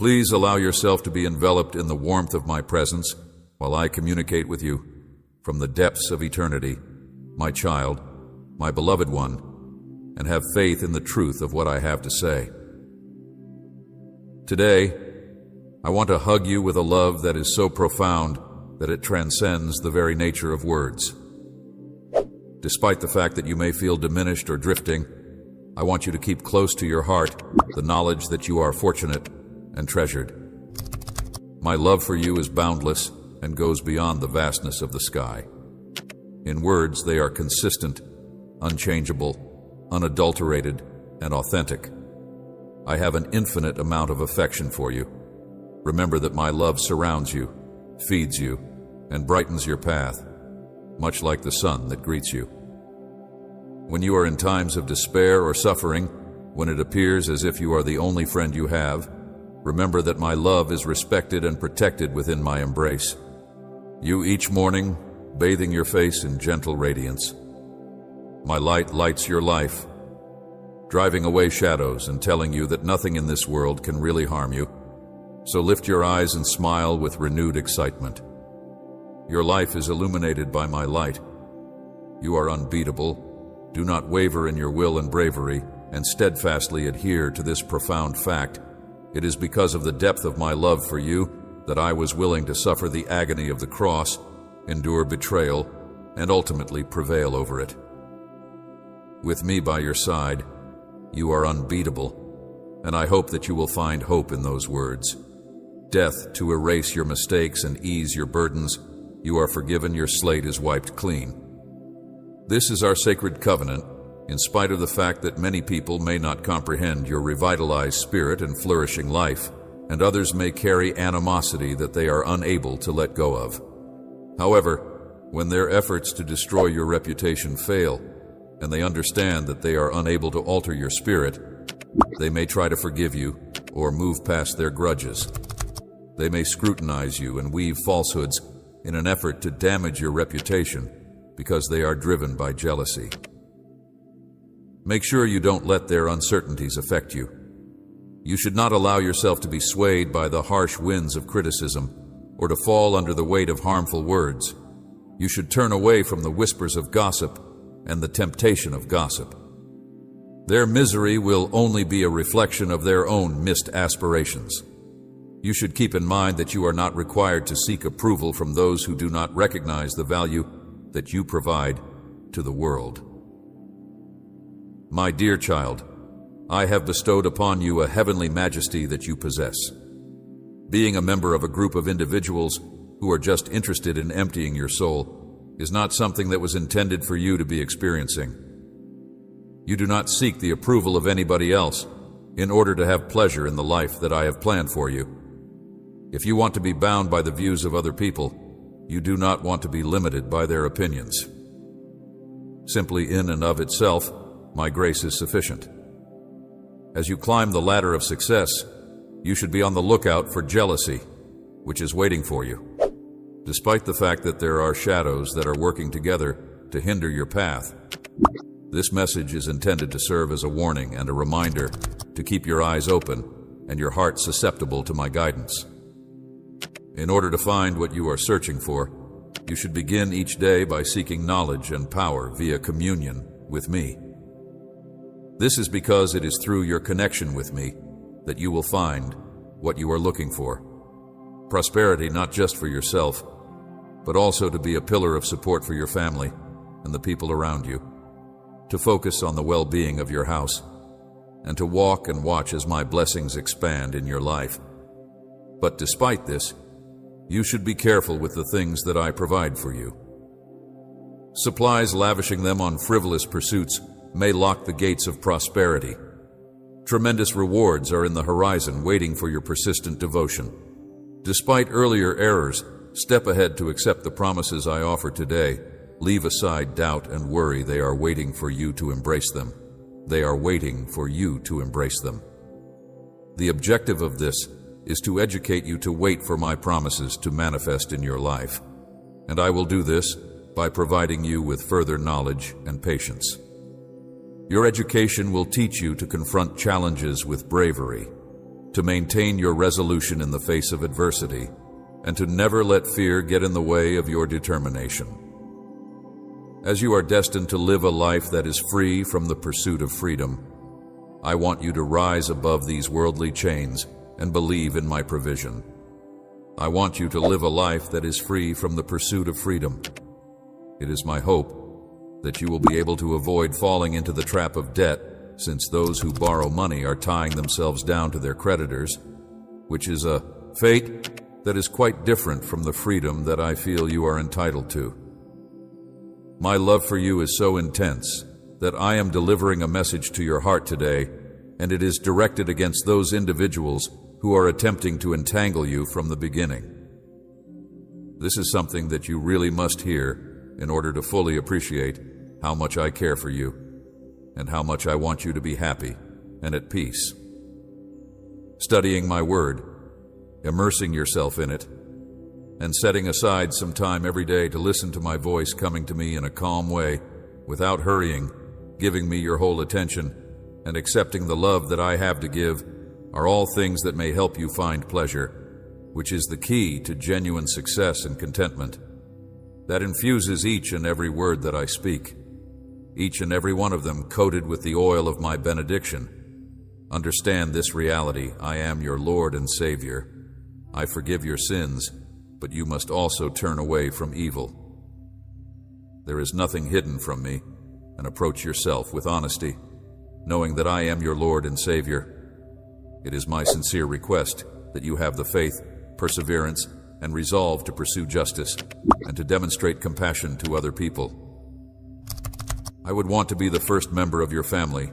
Please allow yourself to be enveloped in the warmth of my presence while I communicate with you from the depths of eternity, my child, my beloved one, and have faith in the truth of what I have to say. Today, I want to hug you with a love that is so profound that it transcends the very nature of words. Despite the fact that you may feel diminished or drifting, I want you to keep close to your heart the knowledge that you are fortunate and treasured. My love for you is boundless and goes beyond the vastness of the sky. In words, they are consistent, unchangeable, unadulterated, and authentic. I have an infinite amount of affection for you. Remember that my love surrounds you, feeds you, and brightens your path, much like the sun that greets you. When you are in times of despair or suffering, when it appears as if you are the only friend you have, remember that my love is respected and protected within my embrace. You each morning, bathing your face in gentle radiance. My light lights your life, driving away shadows and telling you that nothing in this world can really harm you. So lift your eyes and smile with renewed excitement. Your life is illuminated by my light. You are unbeatable. Do not waver in your will and bravery, and steadfastly adhere to this profound fact. It is because of the depth of my love for you that I was willing to suffer the agony of the cross, endure betrayal, and ultimately prevail over it. With me by your side, you are unbeatable, and I hope that you will find hope in those words. Death to erase your mistakes and ease your burdens. You are forgiven, your slate is wiped clean. This is our sacred covenant, in spite of the fact that many people may not comprehend your revitalized spirit and flourishing life, and others may carry animosity that they are unable to let go of. However, when their efforts to destroy your reputation fail, and they understand that they are unable to alter your spirit, they may try to forgive you or move past their grudges. They may scrutinize you and weave falsehoods in an effort to damage your reputation because they are driven by jealousy. Make sure you don't let their uncertainties affect you. You should not allow yourself to be swayed by the harsh winds of criticism or to fall under the weight of harmful words. You should turn away from the whispers of gossip and the temptation of gossip. Their misery will only be a reflection of their own missed aspirations. You should keep in mind that you are not required to seek approval from those who do not recognize the value that you provide to the world. My dear child, I have bestowed upon you a heavenly majesty that you possess. Being a member of a group of individuals who are just interested in emptying your soul is not something that was intended for you to be experiencing. You do not seek the approval of anybody else in order to have pleasure in the life that I have planned for you. If you want to be bound by the views of other people, you do not want to be limited by their opinions. Simply in and of itself, my grace is sufficient. As you climb the ladder of success, you should be on the lookout for jealousy, which is waiting for you. Despite the fact that there are shadows that are working together to hinder your path, this message is intended to serve as a warning and a reminder to keep your eyes open and your heart susceptible to my guidance. In order to find what you are searching for, you should begin each day by seeking knowledge and power via communion with me. This is because it is through your connection with me that you will find what you are looking for. Prosperity not just for yourself, but also to be a pillar of support for your family and the people around you, to focus on the well-being of your house, and to walk and watch as my blessings expand in your life. But despite this, you should be careful with the things that I provide for you. Supplies lavishing them on frivolous pursuits may lock the gates of prosperity. Tremendous rewards are in the horizon waiting for your persistent devotion. Despite earlier errors, step ahead to accept the promises I offer today. Leave aside doubt and worry. They are waiting for you to embrace them. They are waiting for you to embrace them. The objective of this is to educate you to wait for my promises to manifest in your life. And I will do this by providing you with further knowledge and patience. Your education will teach you to confront challenges with bravery, to maintain your resolution in the face of adversity, and to never let fear get in the way of your determination. As you are destined to live a life that is free from the pursuit of freedom, I want you to rise above these worldly chains and believe in my provision. I want you to live a life that is free from the pursuit of freedom. It is my hope that you will be able to avoid falling into the trap of debt, since those who borrow money are tying themselves down to their creditors, which is a fate that is quite different from the freedom that I feel you are entitled to. My love for you is so intense that I am delivering a message to your heart today, and it is directed against those individuals who are attempting to entangle you from the beginning. This is something that you really must hear in order to fully appreciate how much I care for you and how much I want you to be happy and at peace. Studying my word, immersing yourself in it, and setting aside some time every day to listen to my voice coming to me in a calm way, without hurrying, giving me your whole attention, and accepting the love that I have to give, are all things that may help you find pleasure, which is the key to genuine success and contentment. That infuses each and every word that I speak, each and every one of them coated with the oil of my benediction. Understand this reality: I am your Lord and Savior. I forgive your sins, but you must also turn away from evil. There is nothing hidden from me, and approach yourself with honesty, knowing that I am your Lord and Savior. It is my sincere request that you have the faith, perseverance, and resolve to pursue justice and to demonstrate compassion to other people. I would want to be the first member of your family.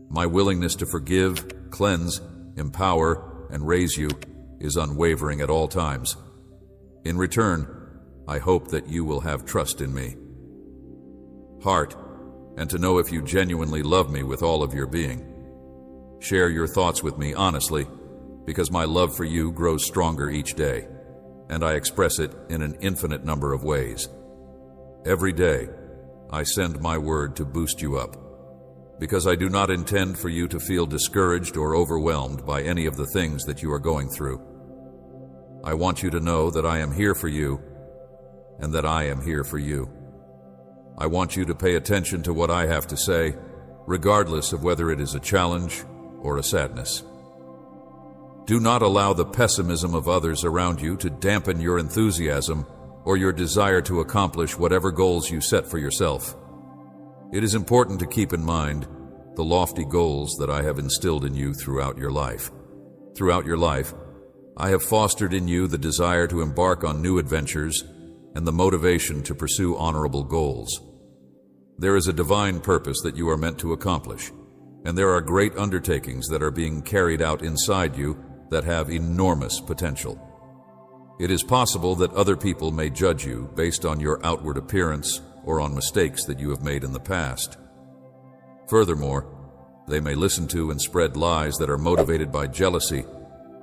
My willingness to forgive, cleanse, empower, and raise you is unwavering at all times. In return, I hope that you will have trust in me, heart, and to know if you genuinely love me with all of your being. Share your thoughts with me honestly, because my love for you grows stronger each day, and I express it in an infinite number of ways. Every day, I send my word to boost you up, because I do not intend for you to feel discouraged or overwhelmed by any of the things that you are going through. I want you to know that I am here for you, and that I am here for you. I want you to pay attention to what I have to say, regardless of whether it is a challenge or a sadness. Do not allow the pessimism of others around you to dampen your enthusiasm or your desire to accomplish whatever goals you set for yourself. It is important to keep in mind the lofty goals that I have instilled in you throughout your life. Throughout your life, I have fostered in you the desire to embark on new adventures and the motivation to pursue honorable goals. There is a divine purpose that you are meant to accomplish, and there are great undertakings that are being carried out inside you that have enormous potential. It is possible that other people may judge you based on your outward appearance or on mistakes that you have made in the past. Furthermore, they may listen to and spread lies that are motivated by jealousy,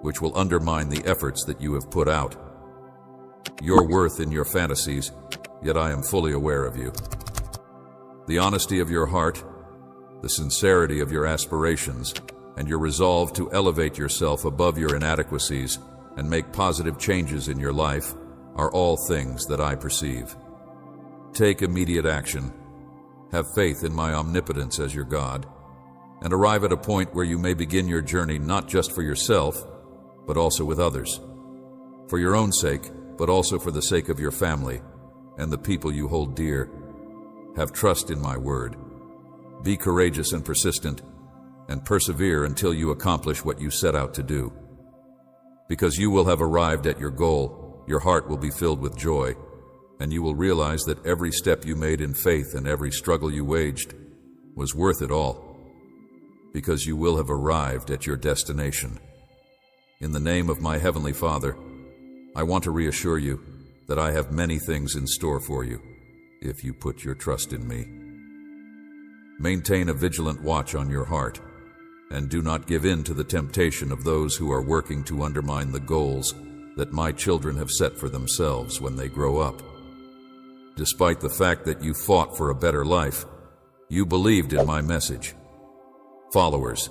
which will undermine the efforts that you have put out. Your worth in your fantasies, yet I am fully aware of you. The honesty of your heart, the sincerity of your aspirations, and your resolve to elevate yourself above your inadequacies and make positive changes in your life are all things that I perceive. Take immediate action. Have faith in my omnipotence as your God, and arrive at a point where you may begin your journey not just for yourself, but also with others. For your own sake, but also for the sake of your family and the people you hold dear. Have trust in my word. Be courageous and persistent, and persevere until you accomplish what you set out to do. Because you will have arrived at your goal, your heart will be filled with joy, and you will realize that every step you made in faith and every struggle you waged was worth it all, because you will have arrived at your destination. In the name of my Heavenly Father, I want to reassure you that I have many things in store for you if you put your trust in me. Maintain a vigilant watch on your heart, and do not give in to the temptation of those who are working to undermine the goals that my children have set for themselves when they grow up. Despite the fact that you fought for a better life, you believed in my message. Followers,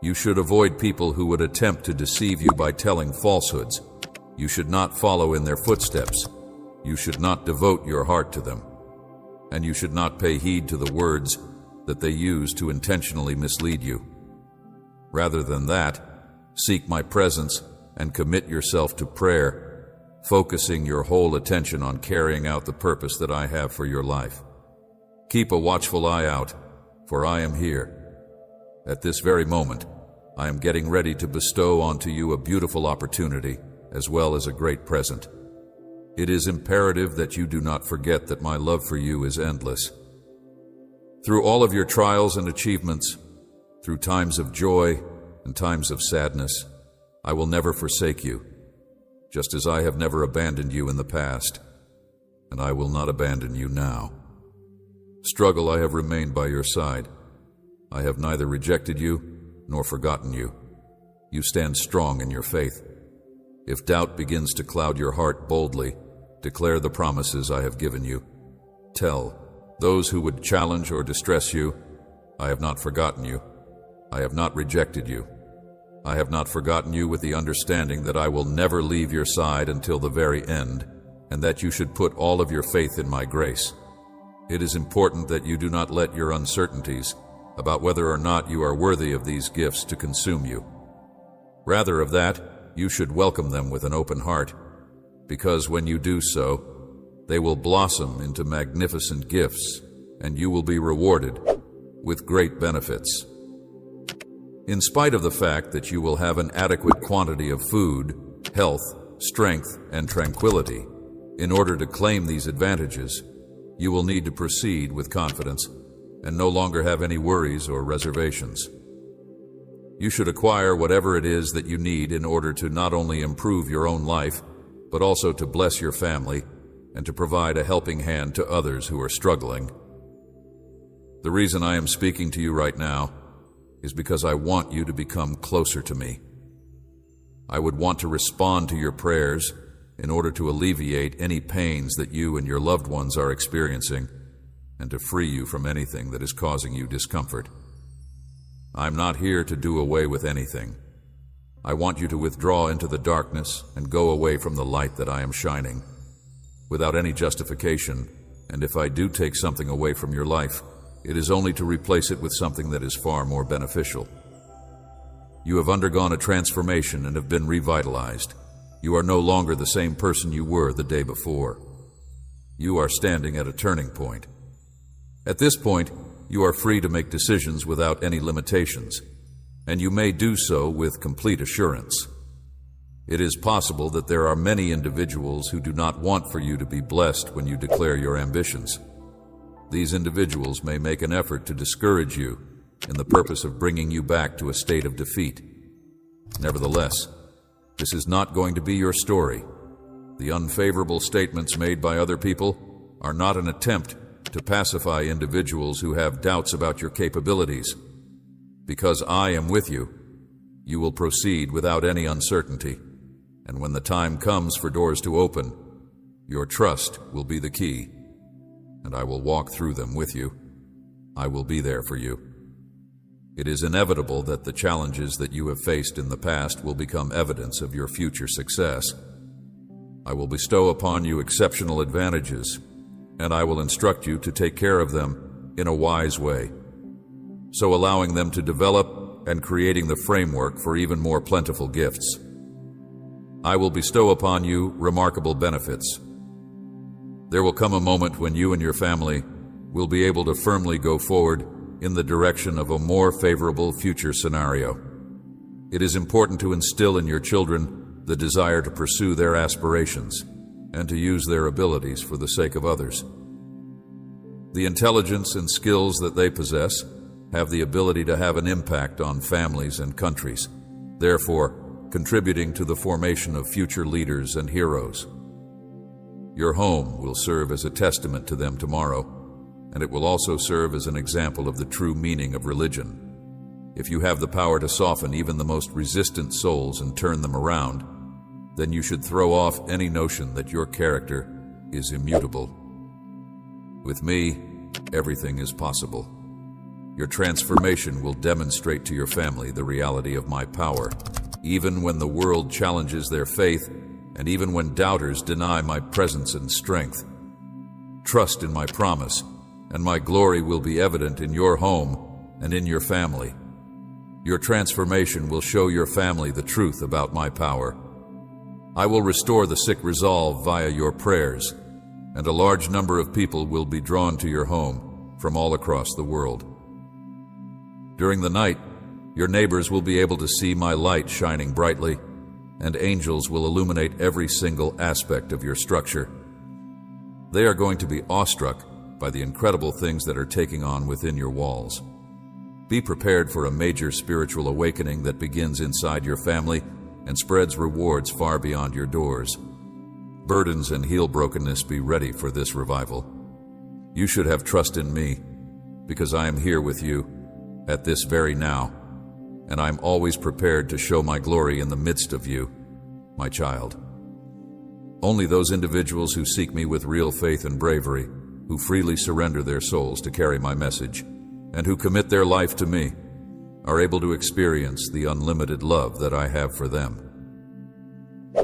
You should avoid people who would attempt to deceive you by telling falsehoods. You should not follow in their footsteps. You should not devote your heart to them. And you should not pay heed to the words that they use to intentionally mislead you. Rather than that, seek my presence and commit yourself to prayer, focusing your whole attention on carrying out the purpose that I have for your life. Keep a watchful eye out, for I am here. At this very moment, I am getting ready to bestow onto you a beautiful opportunity as well as a great present. It is imperative that you do not forget that my love for you is endless. Through all of your trials and achievements, through times of joy and times of sadness, I will never forsake you, just as I have never abandoned you in the past, and I will not abandon you now. Struggle, I have remained by your side. I have neither rejected you nor forgotten you. You stand strong in your faith. If doubt begins to cloud your heart, boldly declare the promises I have given you. Tell those who would challenge or distress you, I have not forgotten you. I have not rejected you. I have not forgotten you, with the understanding that I will never leave your side until the very end, and that you should put all of your faith in my grace. It is important that you do not let your uncertainties about whether or not you are worthy of these gifts to consume you. Rather of that, you should welcome them with an open heart, because when you do so, they will blossom into magnificent gifts, and you will be rewarded with great benefits. In spite of the fact that you will have an adequate quantity of food, health, strength, and tranquility, in order to claim these advantages, you will need to proceed with confidence and no longer have any worries or reservations. You should acquire whatever it is that you need in order to not only improve your own life, but also to bless your family and to provide a helping hand to others who are struggling. The reason I am speaking to you right now is because I want you to become closer to me. I would want to respond to your prayers in order to alleviate any pains that you and your loved ones are experiencing, and to free you from anything that is causing you discomfort. I'm not here to do away with anything. I want you to withdraw into the darkness and go away from the light that I am shining, without any justification, and if I do take something away from your life, it is only to replace it with something that is far more beneficial. You have undergone a transformation and have been revitalized. You are no longer the same person you were the day before. You are standing at a turning point. At this point, you are free to make decisions without any limitations, and you may do so with complete assurance. It is possible that there are many individuals who do not want for you to be blessed when you declare your ambitions. These individuals may make an effort to discourage you in the purpose of bringing you back to a state of defeat. Nevertheless, this is not going to be your story. The unfavorable statements made by other people are not an attempt to pacify individuals who have doubts about your capabilities. Because I am with you, you will proceed without any uncertainty, and when the time comes for doors to open, your trust will be the key, and I will walk through them with you. I will be there for you. It is inevitable that the challenges that you have faced in the past will become evidence of your future success. I will bestow upon you exceptional advantages, and I will instruct you to take care of them in a wise way, so allowing them to develop and creating the framework for even more plentiful gifts. I will bestow upon you remarkable benefits. There will come a moment when you and your family will be able to firmly go forward in the direction of a more favorable future scenario. It is important to instill in your children the desire to pursue their aspirations and to use their abilities for the sake of others. The intelligence and skills that they possess have the ability to have an impact on families and countries, therefore contributing to the formation of future leaders and heroes. Your home will serve as a testament to them tomorrow, and it will also serve as an example of the true meaning of religion. If you have the power to soften even the most resistant souls and turn them around, then you should throw off any notion that your character is immutable. With me, everything is possible. Your transformation will demonstrate to your family the reality of my power, even when the world challenges their faith and even when doubters deny my presence and strength. Trust in my promise, and my glory will be evident in your home and in your family. Your transformation will show your family the truth about my power. I will restore the sick resolve via your prayers, and a large number of people will be drawn to your home from all across the world. During the night, your neighbors will be able to see my light shining brightly, and angels will illuminate every single aspect of your structure. They are going to be awestruck by the incredible things that are taking on within your walls. Be prepared for a major spiritual awakening that begins inside your family and spreads rewards far beyond your doors. Burdens and heel brokenness, be ready for this revival. You should have trust in me, because I am here with you at this very now, and I am always prepared to show my glory in the midst of you, my child. Only those individuals who seek me with real faith and bravery, who freely surrender their souls to carry my message, and who commit their life to me, are able to experience the unlimited love that I have for them.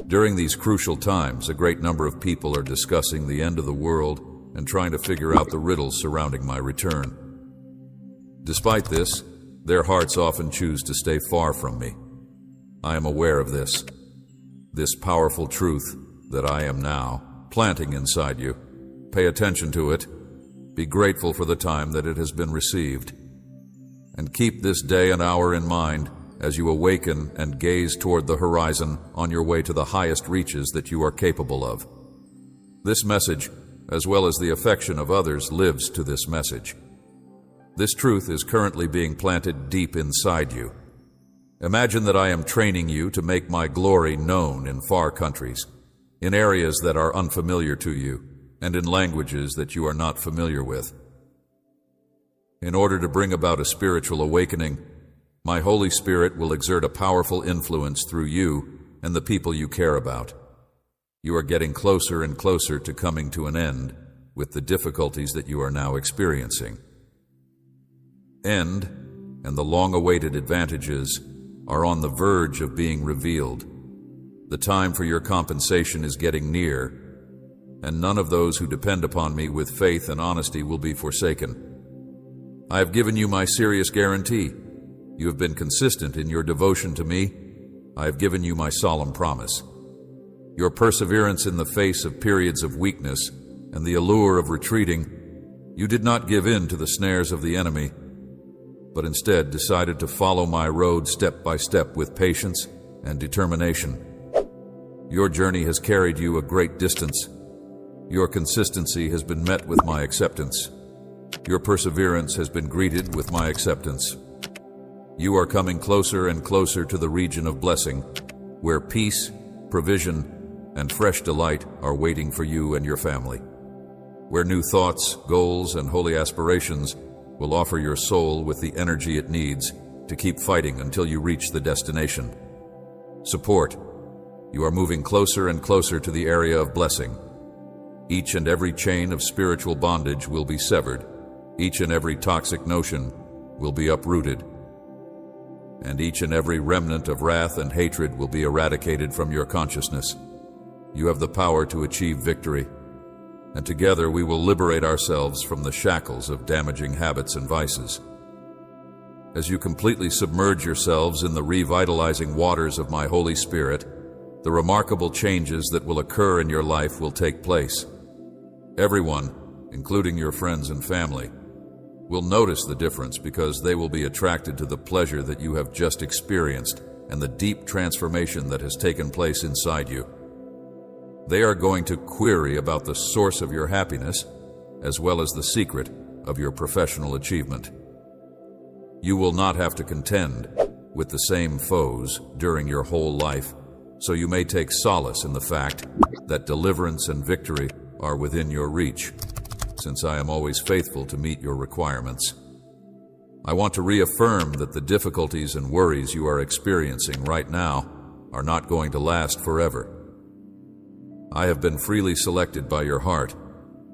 During these crucial times, a great number of people are discussing the end of the world and trying to figure out the riddles surrounding my return. Despite this, their hearts often choose to stay far from me. I am aware of this powerful truth that I am now planting inside you. Pay attention to it. Be grateful for the time that it has been received. And keep this day and hour in mind as you awaken and gaze toward the horizon on your way to the highest reaches that you are capable of. This message, as well as the affection of others, lives to this message. This truth is currently being planted deep inside you. Imagine that I am training you to make my glory known in far countries, in areas that are unfamiliar to you, and in languages that you are not familiar with. In order to bring about a spiritual awakening, my Holy Spirit will exert a powerful influence through you and the people you care about. You are getting closer and closer to coming to an end with the difficulties that you are now experiencing. End and the long-awaited advantages are on the verge of being revealed. The time for your compensation is getting near, and none of those who depend upon me with faith and honesty will be forsaken. I have given you my serious guarantee. You have been consistent in your devotion to me. I have given you my solemn promise. Your perseverance in the face of periods of weakness and the allure of retreating, you did not give in to the snares of the enemy, but instead decided to follow my road step by step with patience and determination. Your journey has carried you a great distance. Your consistency has been met with my acceptance. Your perseverance has been greeted with my acceptance. You are coming closer and closer to the region of blessing, where peace, provision, and fresh delight are waiting for you and your family, where new thoughts, goals, and holy aspirations will offer your soul with the energy it needs to keep fighting until you reach the destination. Support. You are moving closer and closer to the area of blessing. Each and every chain of spiritual bondage will be severed. Each and every toxic notion will be uprooted. And each and every remnant of wrath and hatred will be eradicated from your consciousness. You have the power to achieve victory, and together we will liberate ourselves from the shackles of damaging habits and vices. As you completely submerge yourselves in the revitalizing waters of my Holy Spirit, the remarkable changes that will occur in your life will take place. Everyone, including your friends and family, will notice the difference because they will be attracted to the pleasure that you have just experienced and the deep transformation that has taken place inside you. They are going to query about the source of your happiness as well as the secret of your professional achievement. You will not have to contend with the same foes during your whole life, so you may take solace in the fact that deliverance and victory are within your reach, since I am always faithful to meet your requirements. I want to reaffirm that the difficulties and worries you are experiencing right now are not going to last forever. I have been freely selected by your heart,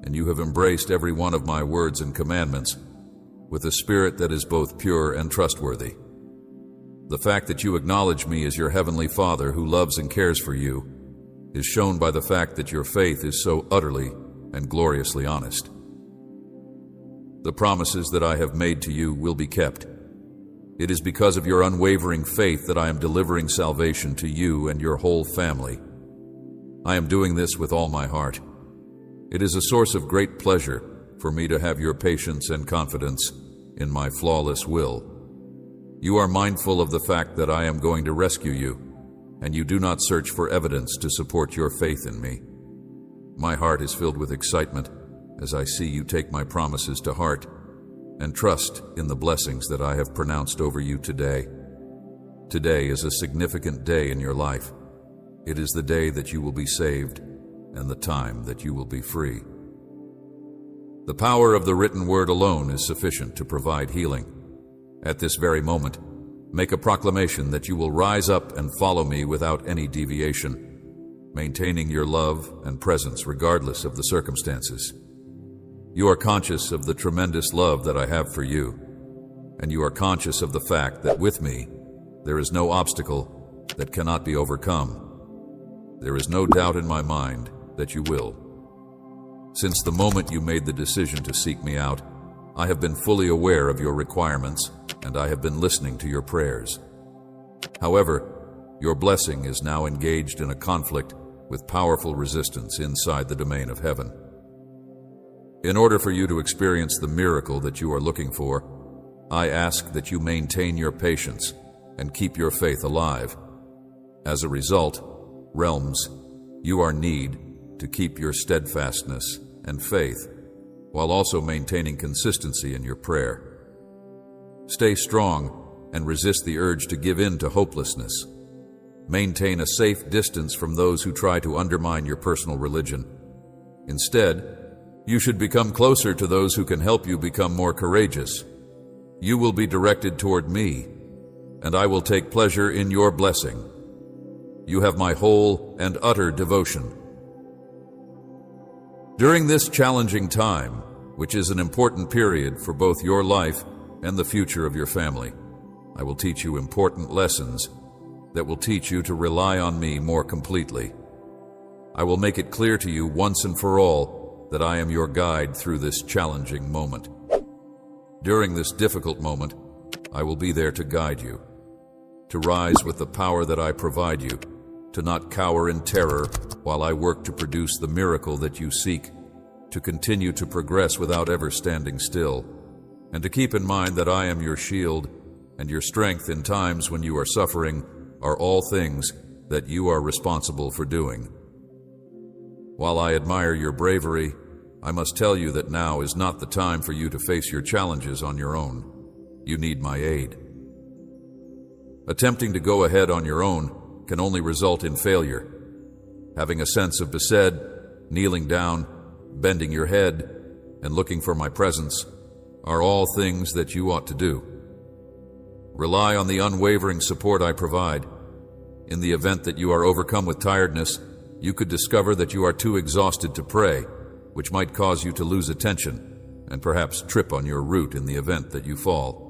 and you have embraced every one of my words and commandments. with a spirit that is both pure and trustworthy. The fact that you acknowledge me as your heavenly Father who loves and cares for you is shown by the fact that your faith is so utterly and gloriously honest. The promises that I have made to you will be kept. It is because of your unwavering faith that I am delivering salvation to you and your whole family. I am doing this with all my heart. It is a source of great pleasure for me to have your patience and confidence in my flawless will. You are mindful of the fact that I am going to rescue you, and you do not search for evidence to support your faith in me. My heart is filled with excitement as I see you take my promises to heart and trust in the blessings that I have pronounced over you today. Today is a significant day in your life. It is the day that you will be saved and the time that you will be free. The power of the written word alone is sufficient to provide healing. At this very moment, make a proclamation that you will rise up and follow me without any deviation, maintaining your love and presence regardless of the circumstances. You are conscious of the tremendous love that I have for you, and you are conscious of the fact that with me, there is no obstacle that cannot be overcome. There is no doubt in my mind that you will. Since the moment you made the decision to seek me out, I have been fully aware of your requirements, and I have been listening to your prayers. However, your blessing is now engaged in a conflict with powerful resistance inside the domain of heaven. In order for you to experience the miracle that you are looking for, I ask that you maintain your patience and keep your faith alive. As a result, realms, you are need to keep your steadfastness and faith, while also maintaining consistency in your prayer. Stay strong and resist the urge to give in to hopelessness. Maintain a safe distance from those who try to undermine your personal religion. Instead, you should become closer to those who can help you become more courageous. You will be directed toward me, and I will take pleasure in your blessing. You have my whole and utter devotion. During this challenging time, which is an important period for both your life and the future of your family, I will teach you important lessons that will teach you to rely on me more completely. I will make it clear to you once and for all that I am your guide through this challenging moment. During this difficult moment, I will be there to guide you, to rise with the power that I provide you, to not cower in terror while I work to produce the miracle that you seek, to continue to progress without ever standing still, and to keep in mind that I am your shield, and your strength in times when you are suffering are all things that you are responsible for doing. While I admire your bravery, I must tell you that now is not the time for you to face your challenges on your own. You need my aid. Attempting to go ahead on your own can only result in failure. Having a sense of besaid, kneeling down, bending your head, and looking for my presence are all things that you ought to do. Rely on the unwavering support I provide. In the event that you are overcome with tiredness, you could discover that you are too exhausted to pray, which might cause you to lose attention and perhaps trip on your route in the event that you fall.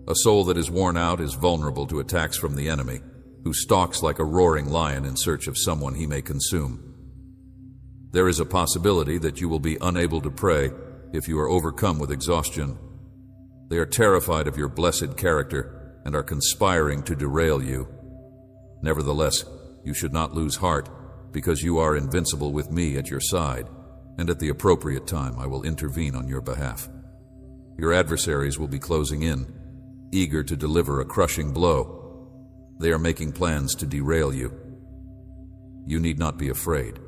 A soul that is worn out is vulnerable to attacks from the enemy, who stalks like a roaring lion in search of someone he may consume. There is a possibility that you will be unable to pray if you are overcome with exhaustion. They are terrified of your blessed character and are conspiring to derail you. Nevertheless, you should not lose heart, because you are invincible with me at your side, and at the appropriate time I will intervene on your behalf. Your adversaries will be closing in, eager to deliver a crushing blow. They are making plans to derail you. You need not be afraid,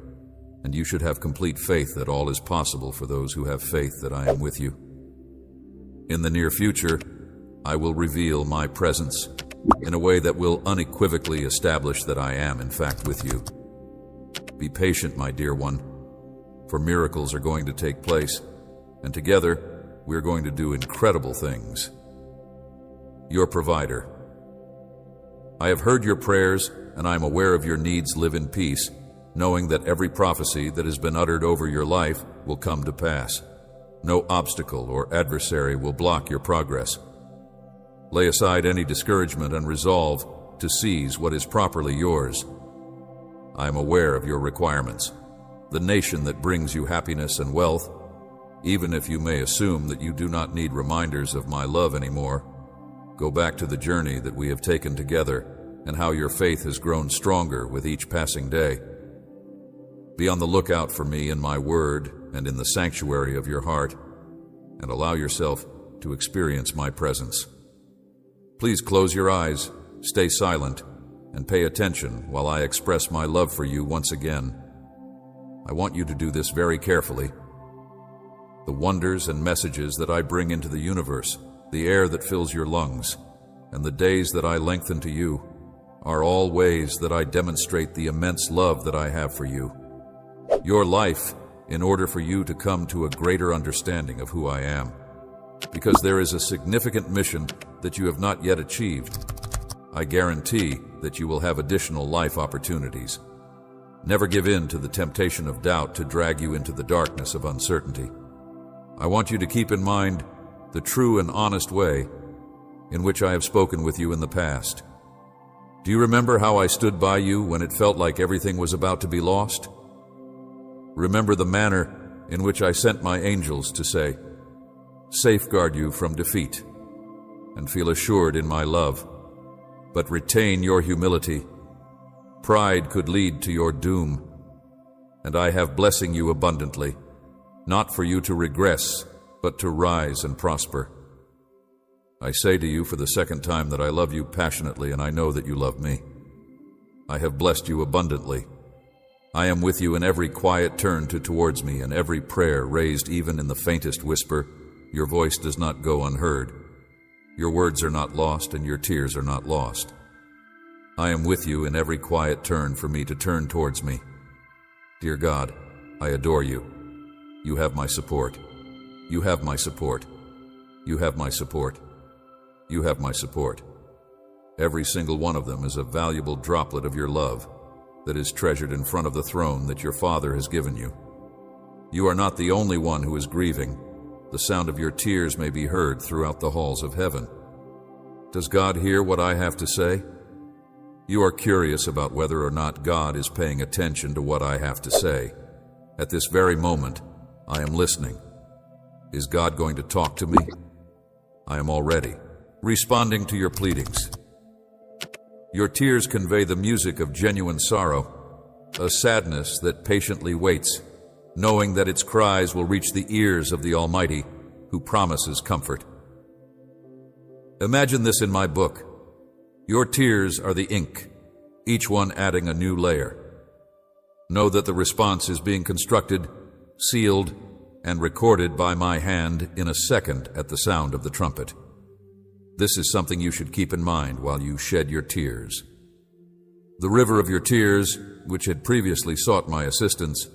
and you should have complete faith that all is possible for those who have faith that I am with you. In the near future, I will reveal my presence in a way that will unequivocally establish that I am in fact with you. Be patient, my dear one, for miracles are going to take place, and together we're going to do incredible things. Your provider. I have heard your prayers, and I am aware of your needs. Live in peace, knowing that every prophecy that has been uttered over your life will come to pass. No obstacle or adversary will block your progress. Lay aside any discouragement and resolve to seize what is properly yours. I am aware of your requirements, the nation that brings you happiness and wealth, even if you may assume that you do not need reminders of my love anymore. Go back to the journey that we have taken together and how your faith has grown stronger with each passing day. Be on the lookout for me in my word and in the sanctuary of your heart, and allow yourself to experience my presence. Please close your eyes, stay silent, and pay attention while I express my love for you once again. I want you to do this very carefully. The wonders and messages that I bring into the universe, the air that fills your lungs, and the days that I lengthen to you, are all ways that I demonstrate the immense love that I have for you. Your life, in order for you to come to a greater understanding of who I am, because there is a significant mission that you have not yet achieved. I guarantee that you will have additional life opportunities. Never give in to the temptation of doubt to drag you into the darkness of uncertainty. I want you to keep in mind the true and honest way in which I have spoken with you in the past. Do you remember how I stood by you when it felt like everything was about to be lost? Remember the manner in which I sent my angels to say, "Safeguard you from defeat, and feel assured in my love, but retain your humility. Pride could lead to your doom, and I have blessing you abundantly, not for you to regress, but to rise and prosper." I say to you for the second time that I love you passionately, and I know that you love me. I have blessed you abundantly. I am with you in every quiet turn towards me, and every prayer raised even in the faintest whisper. Your voice does not go unheard. Your words are not lost, and your tears are not lost. I am with you in every quiet turn for me to turn towards me. Dear God, I adore you. You have my support. You have my support. You have my support. You have my support. Every single one of them is a valuable droplet of your love that is treasured in front of the throne that your Father has given you. You are not the only one who is grieving. The sound of your tears may be heard throughout the halls of heaven. Does God hear what I have to say? You are curious about whether or not God is paying attention to what I have to say. At this very moment, I am listening. Is God going to talk to me? I am already responding to your pleadings. Your tears convey the music of genuine sorrow, a sadness that patiently waits, knowing that its cries will reach the ears of the Almighty, who promises comfort. Imagine this in my book. Your tears are the ink, each one adding a new layer. Know that the response is being constructed, sealed, and recorded by my hand in a second at the sound of the trumpet. This is something you should keep in mind while you shed your tears. The river of your tears, which had previously sought my assistance,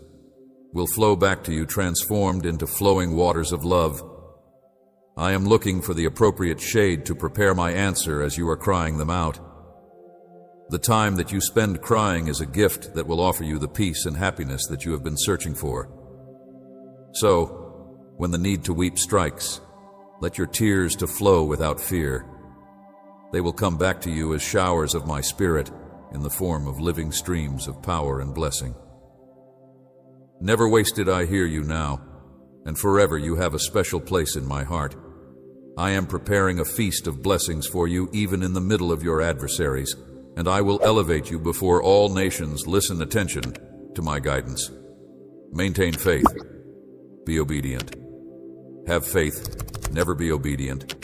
will flow back to you transformed into flowing waters of love. I am looking for the appropriate shade to prepare my answer as you are crying them out. The time that you spend crying is a gift that will offer you the peace and happiness that you have been searching for. So, when the need to weep strikes, let your tears to flow without fear. They will come back to you as showers of my spirit in the form of living streams of power and blessing. Never wasted I hear you now, and forever you have a special place in my heart. I am preparing a feast of blessings for you even in the middle of your adversaries, and I will elevate you before all nations. Listen attention to my guidance. Maintain faith. Be obedient. Have faith. Never be obedient.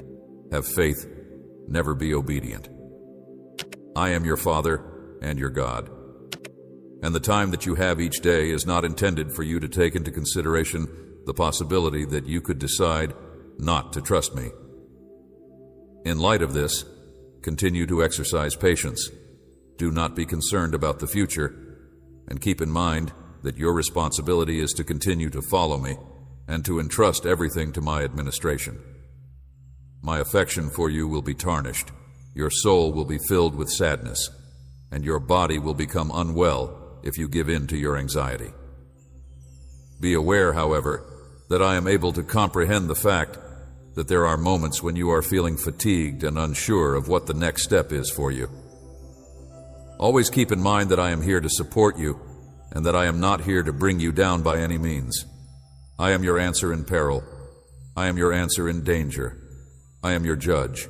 Have faith. Never be obedient. I am your Father and your God. And the time that you have each day is not intended for you to take into consideration the possibility that you could decide not to trust me. In light of this, continue to exercise patience. Do not be concerned about the future, and keep in mind that your responsibility is to continue to follow me and to entrust everything to my administration. My affection for you will be tarnished, your soul will be filled with sadness, and your body will become unwell if you give in to your anxiety. Be aware, however, that I am able to comprehend the fact that there are moments when you are feeling fatigued and unsure of what the next step is for you. Always keep in mind that I am here to support you and that I am not here to bring you down by any means. I am your answer in peril. I am your answer in danger. I am your judge.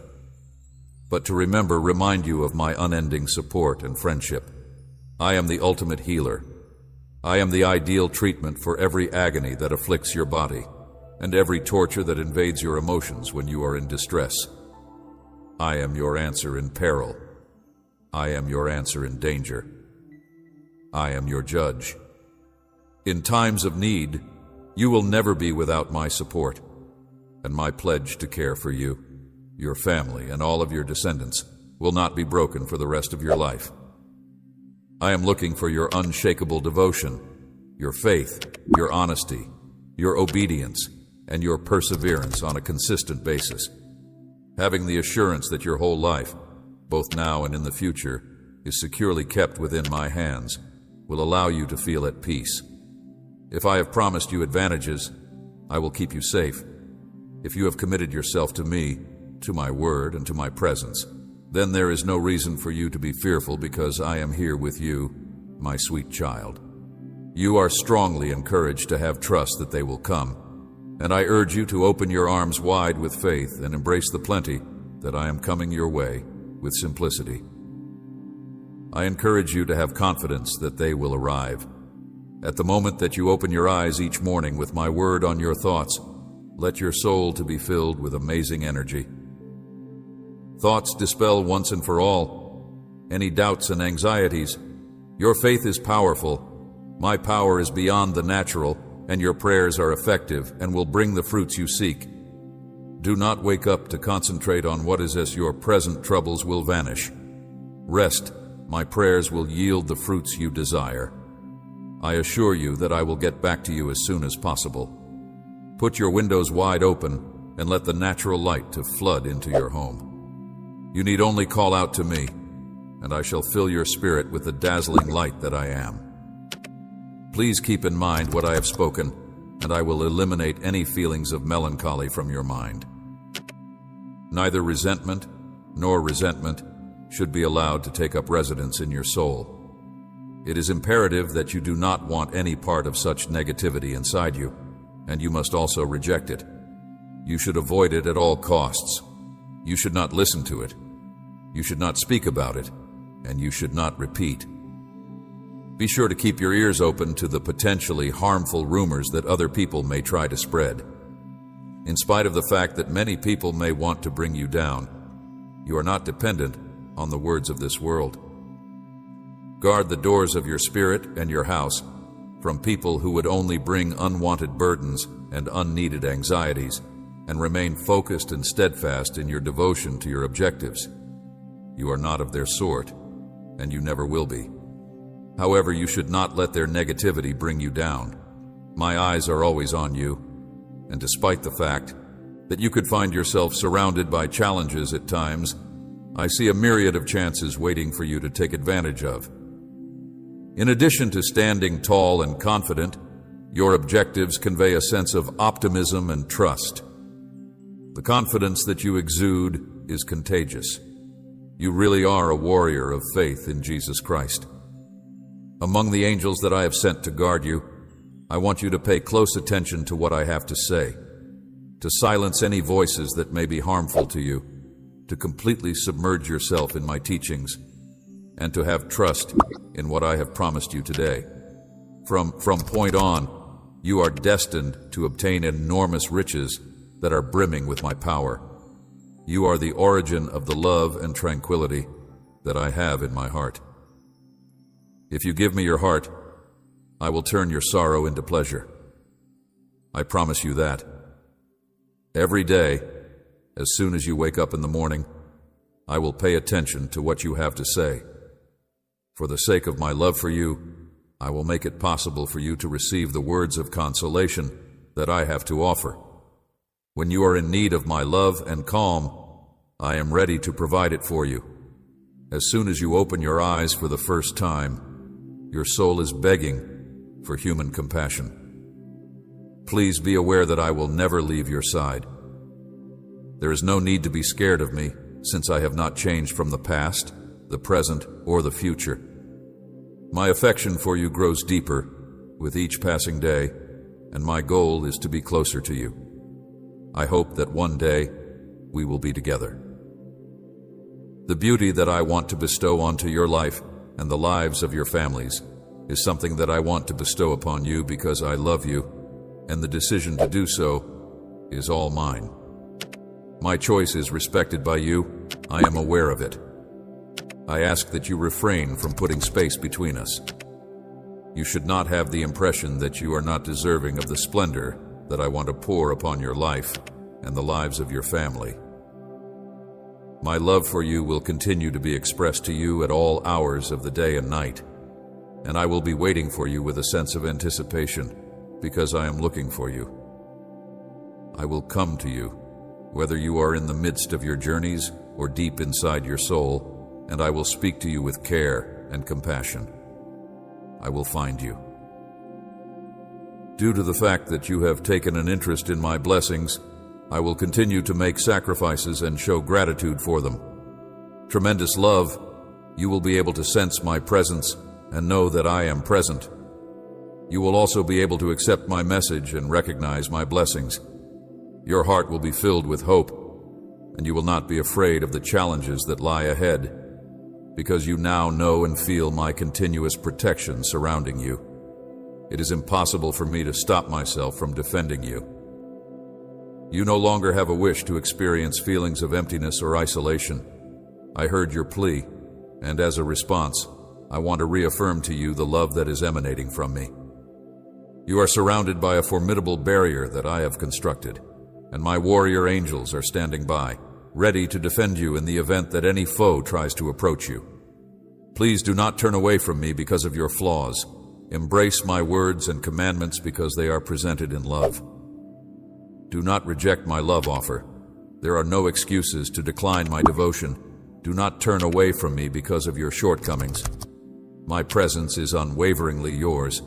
But to remind you of my unending support and friendship. I am the ultimate healer. I am the ideal treatment for every agony that afflicts your body and every torture that invades your emotions when you are in distress. I am your answer in peril. I am your answer in danger. I am your judge. In times of need, you will never be without my support, and my pledge to care for you, your family, and all of your descendants will not be broken for the rest of your life. I am looking for your unshakable devotion, your faith, your honesty, your obedience, and your perseverance on a consistent basis. Having the assurance that your whole life, both now and in the future, is securely kept within my hands will allow you to feel at peace. If I have promised you advantages, I will keep you safe. If you have committed yourself to me, to my word, and to my presence, then there is no reason for you to be fearful because I am here with you, my sweet child. You are strongly encouraged to have trust that they will come, and I urge you to open your arms wide with faith and embrace the plenty that I am coming your way with simplicity. I encourage you to have confidence that they will arrive. At the moment that you open your eyes each morning with my word on your thoughts, let your soul to be filled with amazing energy. Thoughts dispel once and for all any doubts and anxieties. Your faith is powerful. My power is beyond the natural, and your prayers are effective and will bring the fruits you seek. Do not wake up to concentrate on what is, as your present troubles will vanish. Rest, my prayers will yield the fruits you desire. I assure you that I will get back to you as soon as possible. Put your windows wide open and let the natural light to flood into your home. You need only call out to me, and I shall fill your spirit with the dazzling light that I am. Please keep in mind what I have spoken, and I will eliminate any feelings of melancholy from your mind. Neither resentment nor resentment should be allowed to take up residence in your soul. It is imperative that you do not want any part of such negativity inside you, and you must also reject it. You should avoid it at all costs. You should not listen to it. You should not speak about it, and you should not repeat. Be sure to keep your ears open to the potentially harmful rumors that other people may try to spread. In spite of the fact that many people may want to bring you down, you are not dependent on the words of this world. Guard the doors of your spirit and your house from people who would only bring unwanted burdens and unneeded anxieties, and remain focused and steadfast in your devotion to your objectives. You are not of their sort, and you never will be. However, you should not let their negativity bring you down. My eyes are always on you, and despite the fact that you could find yourself surrounded by challenges at times, I see a myriad of chances waiting for you to take advantage of. In addition to standing tall and confident, your objectives convey a sense of optimism and trust. The confidence that you exude is contagious. You really are a warrior of faith in Jesus Christ. Among the angels that I have sent to guard you, I want you to pay close attention to what I have to say, to silence any voices that may be harmful to you, to completely submerge yourself in my teachings, and to have trust in what I have promised you today. From point on, you are destined to obtain enormous riches that are brimming with my power. You are the origin of the love and tranquility that I have in my heart. If you give me your heart, I will turn your sorrow into pleasure. I promise you that. Every day, as soon as you wake up in the morning, I will pay attention to what you have to say. For the sake of my love for you, I will make it possible for you to receive the words of consolation that I have to offer. When you are in need of my love and calm, I am ready to provide it for you. As soon as you open your eyes for the first time, your soul is begging for human compassion. please be aware that I will never leave your side. There is no need to be scared of me, since I have not changed from the past, the present, or the future. My affection for you grows deeper with each passing day, and my goal is to be closer to you. I hope that one day we will be together. The beauty that I want to bestow onto your life and the lives of your families is something that I want to bestow upon you because I love you, and the decision to do so is all mine. My choice is respected by you. I am aware of it. I ask that you refrain from putting space between us. You should not have the impression that you are not deserving of the splendor that I want to pour upon your life and the lives of your family. My love for you will continue to be expressed to you at all hours of the day and night, and I will be waiting for you with a sense of anticipation because I am looking for you. I will come to you, whether you are in the midst of your journeys or deep inside your soul, and I will speak to you with care and compassion. I will find you. Due to the fact that you have taken an interest in my blessings, I will continue to make sacrifices and show gratitude for them. Tremendous love, you will be able to sense my presence and know that I am present. You will also be able to accept my message and recognize my blessings. Your heart will be filled with hope, and you will not be afraid of the challenges that lie ahead, because you now know and feel my continuous protection surrounding you. It is impossible for me to stop myself from defending you. You no longer have a wish to experience feelings of emptiness or isolation. I heard your plea, and as a response, I want to reaffirm to you the love that is emanating from me. You are surrounded by a formidable barrier that I have constructed, and my warrior angels are standing by, ready to defend you in the event that any foe tries to approach you. Please do not turn away from me because of your flaws. Embrace my words and commandments because they are presented in love. Do not reject my love offer. There are no excuses to decline my devotion. Do not turn away from me because of your shortcomings. My presence is unwaveringly yours.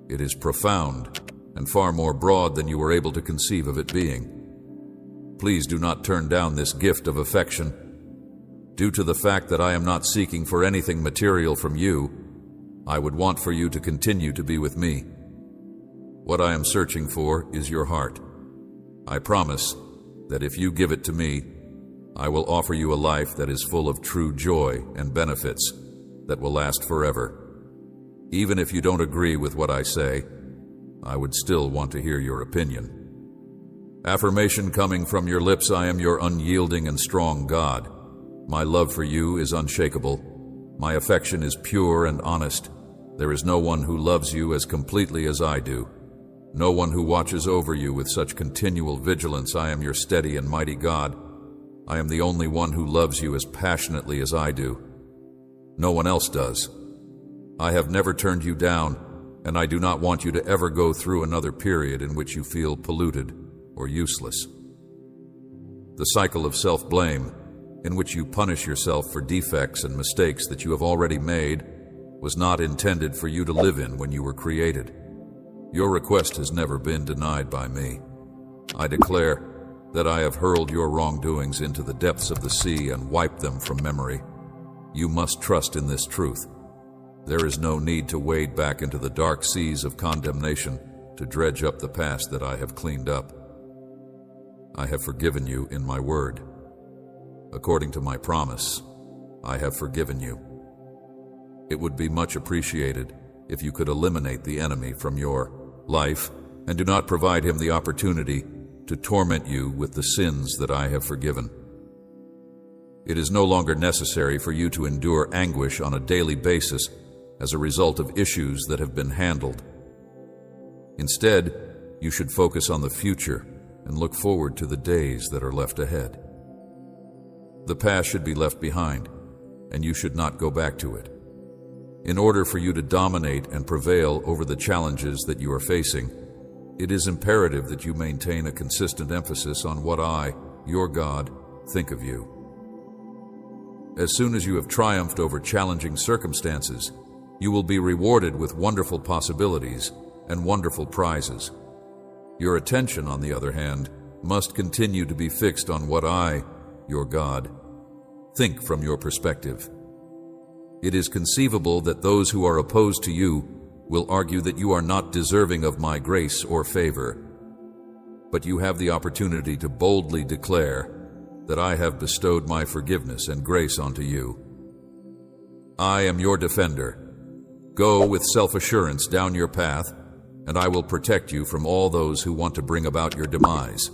It is profound and far more broad than you were able to conceive of it being. Please do not turn down this gift of affection. Due to the fact that I am not seeking for anything material from you, I would want for you to continue to be with me. What I am searching for is your heart. I promise that if you give it to me, I will offer you a life that is full of true joy and benefits that will last forever. Even if you don't agree with what I say, I would still want to hear your opinion. Affirmation coming from your lips: I am your unyielding and strong God. My love for you is unshakable. My affection is pure and honest. There is no one who loves you as completely as I do. No one who watches over you with such continual vigilance. I am your steady and mighty God. I am the only one who loves you as passionately as I do. No one else does. I have never turned you down, and I do not want you to ever go through another period in which you feel polluted or useless. The cycle of self-blame, in which you punish yourself for defects and mistakes that you have already made, was not intended for you to live in when you were created. Your request has never been denied by me. I declare that I have hurled your wrongdoings into the depths of the sea and wiped them from memory. You must trust in this truth. There is no need to wade back into the dark seas of condemnation to dredge up the past that I have cleaned up. I have forgiven you in my word. According to my promise, I have forgiven you. It would be much appreciated if you could eliminate the enemy from your life and do not provide him the opportunity to torment you with the sins that I have forgiven. It is no longer necessary for you to endure anguish on a daily basis as a result of issues that have been handled. Instead, you should focus on the future and look forward to the days that are left ahead. The past should be left behind, and you should not go back to it. In order for you to dominate and prevail over the challenges that you are facing, it is imperative that you maintain a consistent emphasis on what I, your God, think of you. As soon as you have triumphed over challenging circumstances, you will be rewarded with wonderful possibilities and wonderful prizes. Your attention, on the other hand, must continue to be fixed on what I, your God, think from your perspective. It is conceivable that those who are opposed to you will argue that you are not deserving of my grace or favor, but you have the opportunity to boldly declare that I have bestowed my forgiveness and grace onto you. I am your defender. Go with self-assurance down your path, and I will protect you from all those who want to bring about your demise.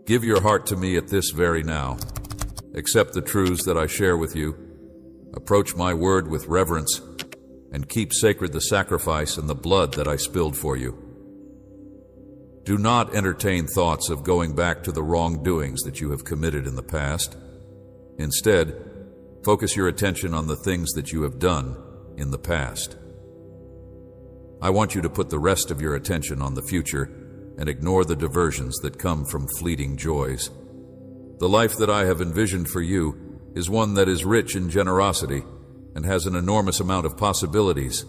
Give your heart to me at this very now. Accept the truths that I share with you. Approach my word with reverence, and keep sacred the sacrifice and the blood that I spilled for you. Do not entertain thoughts of going back to the wrongdoings that you have committed in the past. Instead, focus your attention on the things that you have done in the past. I want you to put the rest of your attention on the future and ignore the diversions that come from fleeting joys. The life that I have envisioned for you is one that is rich in generosity and has an enormous amount of possibilities.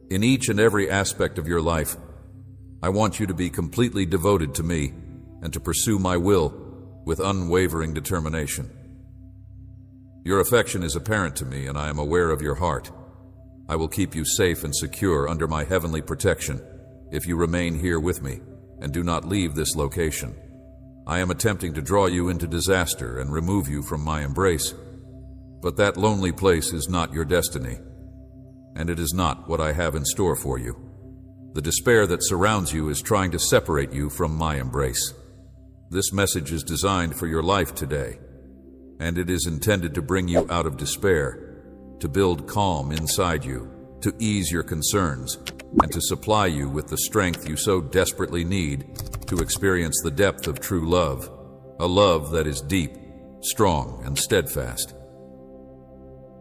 In each and every aspect of your life, I want you to be completely devoted to me and to pursue my will with unwavering determination. Your affection is apparent to me, and I am aware of your heart. I will keep you safe and secure under my heavenly protection if you remain here with me and do not leave this location. I am attempting to draw you into disaster and remove you from my embrace, but that lonely place is not your destiny, and it is not what I have in store for you. The despair that surrounds you is trying to separate you from my embrace. This message is designed for your life today, and it is intended to bring you out of despair, to build calm inside you, to ease your concerns, and to supply you with the strength you so desperately need to experience the depth of true love, a love that is deep, strong, and steadfast.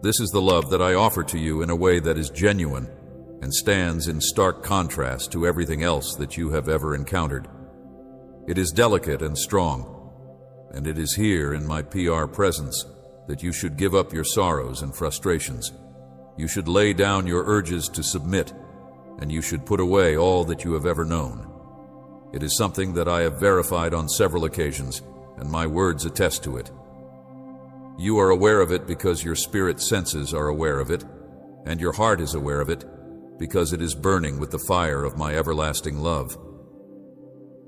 This is the love that I offer to you in a way that is genuine and stands in stark contrast to everything else that you have ever encountered. It is delicate and strong, and it is here in my PR presence that you should give up your sorrows and frustrations. You should lay down your urges to submit, and you should put away all that you have ever known. It is something that I have verified on several occasions, and my words attest to it. You are aware of it because your spirit senses are aware of it, and your heart is aware of it because it is burning with the fire of my everlasting love.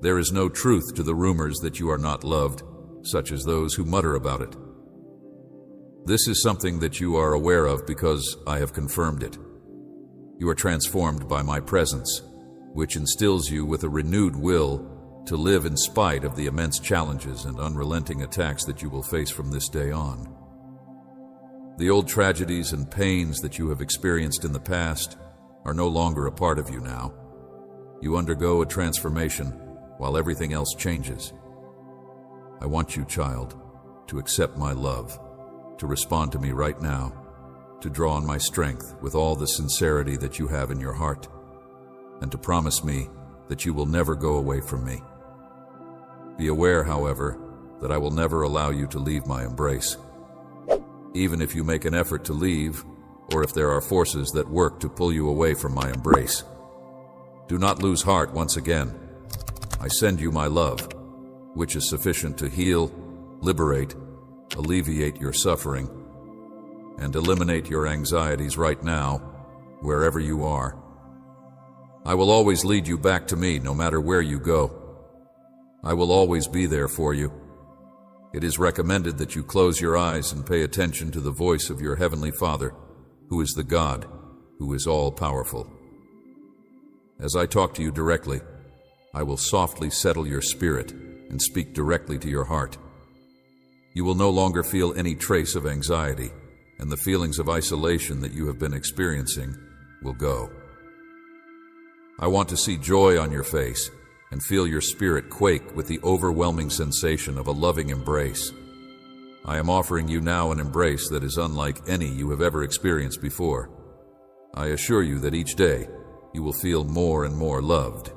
There is no truth to the rumors that you are not loved, such as those who mutter about it. This is something that you are aware of because I have confirmed it. You are transformed by my presence, which instills you with a renewed will to live in spite of the immense challenges and unrelenting attacks that you will face from this day on. The old tragedies and pains that you have experienced in the past are no longer a part of you now. You undergo a transformation while everything else changes. I want you, child, to accept my love, to respond to me right now, to draw on my strength with all the sincerity that you have in your heart, and to promise me that you will never go away from me. Be aware, however, that I will never allow you to leave my embrace. Even if you make an effort to leave, or if there are forces that work to pull you away from my embrace, do not lose heart once again. I send you my love, which is sufficient to heal, liberate, alleviate your suffering, and eliminate your anxieties right now, wherever you are. I will always lead you back to me no matter where you go. I will always be there for you. It is recommended that you close your eyes and pay attention to the voice of your Heavenly Father, who is the God who is all-powerful. As I talk to you directly, I will softly settle your spirit and speak directly to your heart. You will no longer feel any trace of anxiety, and the feelings of isolation that you have been experiencing will go. I want to see joy on your face and feel your spirit quake with the overwhelming sensation of a loving embrace. I am offering you now an embrace that is unlike any you have ever experienced before. I assure you that each day you will feel more and more loved.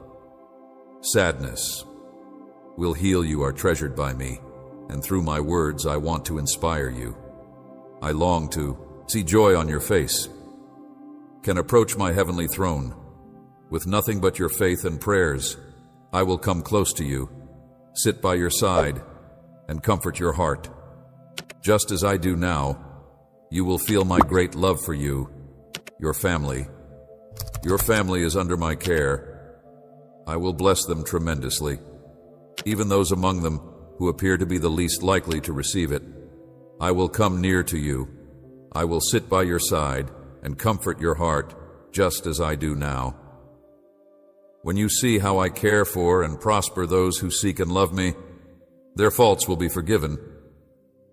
Sadness will heal you are treasured by me, and through my words I want to inspire you. I long to see joy on your face, can approach my heavenly throne with nothing but your faith and prayers, I will come close to you, sit by your side, and comfort your heart. Just as I do now, you will feel my great love for you, your family. Your family is under my care. I will bless them tremendously, even those among them who appear to be the least likely to receive it. I will come near to you. I will sit by your side and comfort your heart, just as I do now. When you see how I care for and prosper those who seek and love me, their faults will be forgiven,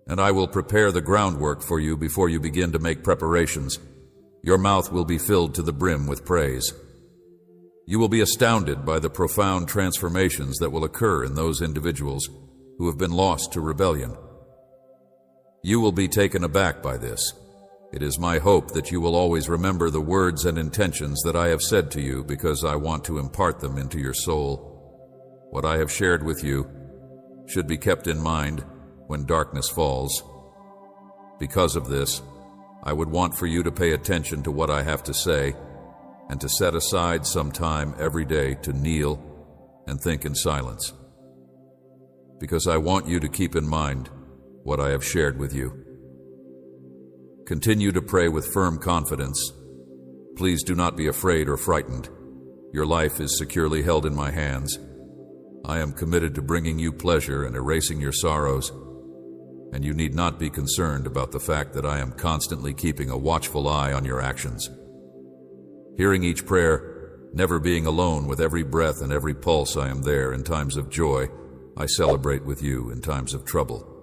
and I will prepare the groundwork for you before you begin to make preparations. Your mouth will be filled to the brim with praise. You will be astounded by the profound transformations that will occur in those individuals who have been lost to rebellion. You will be taken aback by this. It is my hope that you will always remember the words and intentions that I have said to you, because I want to impart them into your soul. What I have shared with you should be kept in mind when darkness falls. Because of this, I would want for you to pay attention to what I have to say, and to set aside some time every day to kneel and think in silence. Because I want you to keep in mind what I have shared with you. Continue to pray with firm confidence. Please do not be afraid or frightened. Your life is securely held in my hands. I am committed to bringing you pleasure and erasing your sorrows, and you need not be concerned about the fact that I am constantly keeping a watchful eye on your actions. Hearing each prayer, never being alone, with every breath and every pulse I am there in times of joy. I celebrate with you in times of trouble.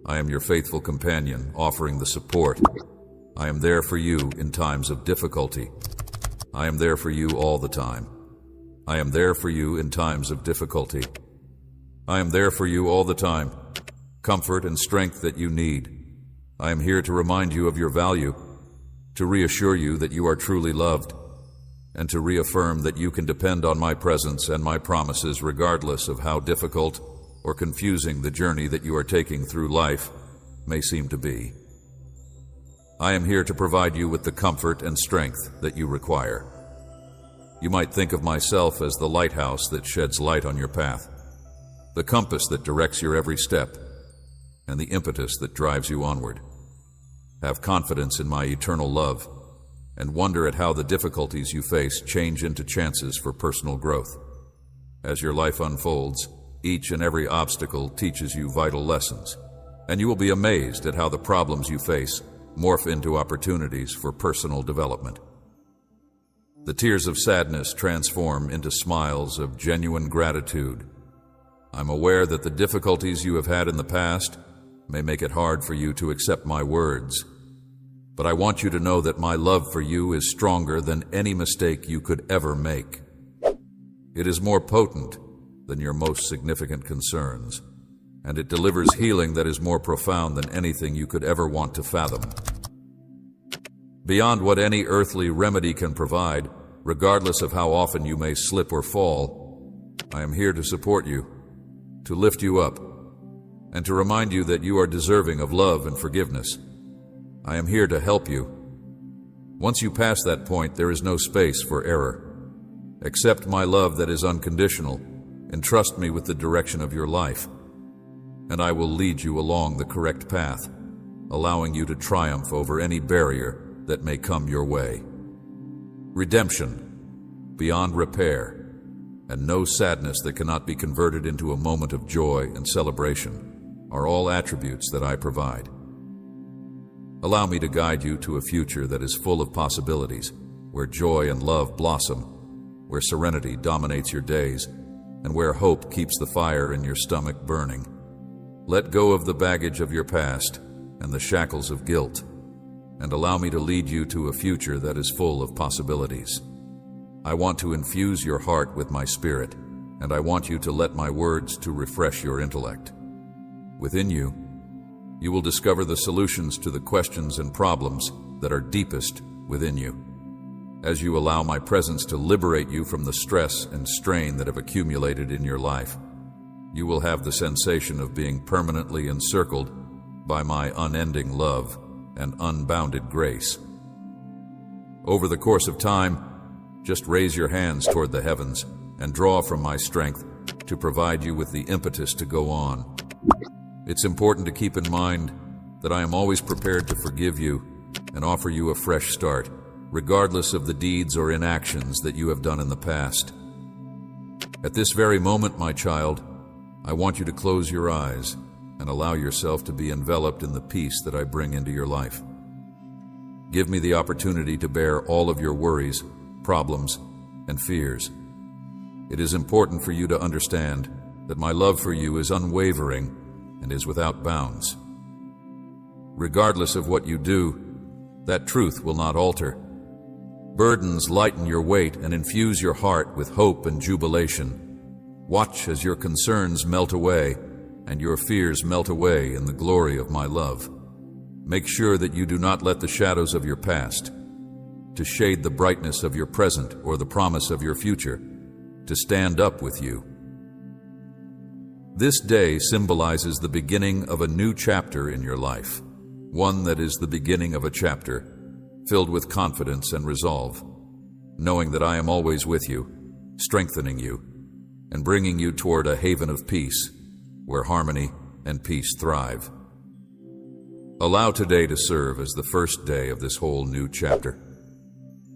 I am your faithful companion, offering the support. I am there for you in times of difficulty. I am there for you all the time. I am there for you in times of difficulty. I am there for you all the time. Comfort and strength that you need. I am here to remind you of your value, to reassure you that you are truly loved, and to reaffirm that you can depend on my presence and my promises regardless of how difficult or confusing the journey that you are taking through life may seem to be. I am here to provide you with the comfort and strength that you require. You might think of myself as the lighthouse that sheds light on your path, the compass that directs your every step, and the impetus that drives you onward. Have confidence in my eternal love, and wonder at how the difficulties you face change into chances for personal growth. As your life unfolds, each and every obstacle teaches you vital lessons, and you will be amazed at how the problems you face morph into opportunities for personal development. The tears of sadness transform into smiles of genuine gratitude. I'm aware that the difficulties you have had in the past may make it hard for you to accept my words, but I want you to know that my love for you is stronger than any mistake you could ever make. It is more potent than your most significant concerns, and it delivers healing that is more profound than anything you could ever want to fathom. Beyond what any earthly remedy can provide, regardless of how often you may slip or fall, I am here to support you, to lift you up, and to remind you that you are deserving of love and forgiveness. I am here to help you. Once you pass that point, there is no space for error. Accept my love that is unconditional, and trust me with the direction of your life, and I will lead you along the correct path, allowing you to triumph over any barrier that may come your way. Redemption, beyond repair, and no sadness that cannot be converted into a moment of joy and celebration are all attributes that I provide. Allow me to guide you to a future that is full of possibilities, where joy and love blossom, where serenity dominates your days, and where hope keeps the fire in your stomach burning. Let go of the baggage of your past and the shackles of guilt, and allow me to lead you to a future that is full of possibilities. I want to infuse your heart with my spirit, and I want you to let my words to refresh your intellect. Within you, you will discover the solutions to the questions and problems that are deepest within you. As you allow my presence to liberate you from the stress and strain that have accumulated in your life, you will have the sensation of being permanently encircled by my unending love and unbounded grace. Over the course of time, just raise your hands toward the heavens and draw from my strength to provide you with the impetus to go on. It's important to keep in mind that I am always prepared to forgive you and offer you a fresh start, regardless of the deeds or inactions that you have done in the past. At this very moment, my child, I want you to close your eyes and allow yourself to be enveloped in the peace that I bring into your life. Give me the opportunity to bear all of your worries, problems, and fears. It is important for you to understand that my love for you is unwavering and is without bounds. Regardless of what you do, that truth will not alter. Burdens lighten your weight and infuse your heart with hope and jubilation. Watch as your concerns melt away and your fears melt away in the glory of my love. Make sure that you do not let the shadows of your past to shade the brightness of your present or the promise of your future to stand up with you. This day symbolizes the beginning of a new chapter in your life, one that is the beginning of a chapter filled with confidence and resolve, knowing that I am always with you, strengthening you, and bringing you toward a haven of peace where harmony and peace thrive. Allow today to serve as the first day of this whole new chapter.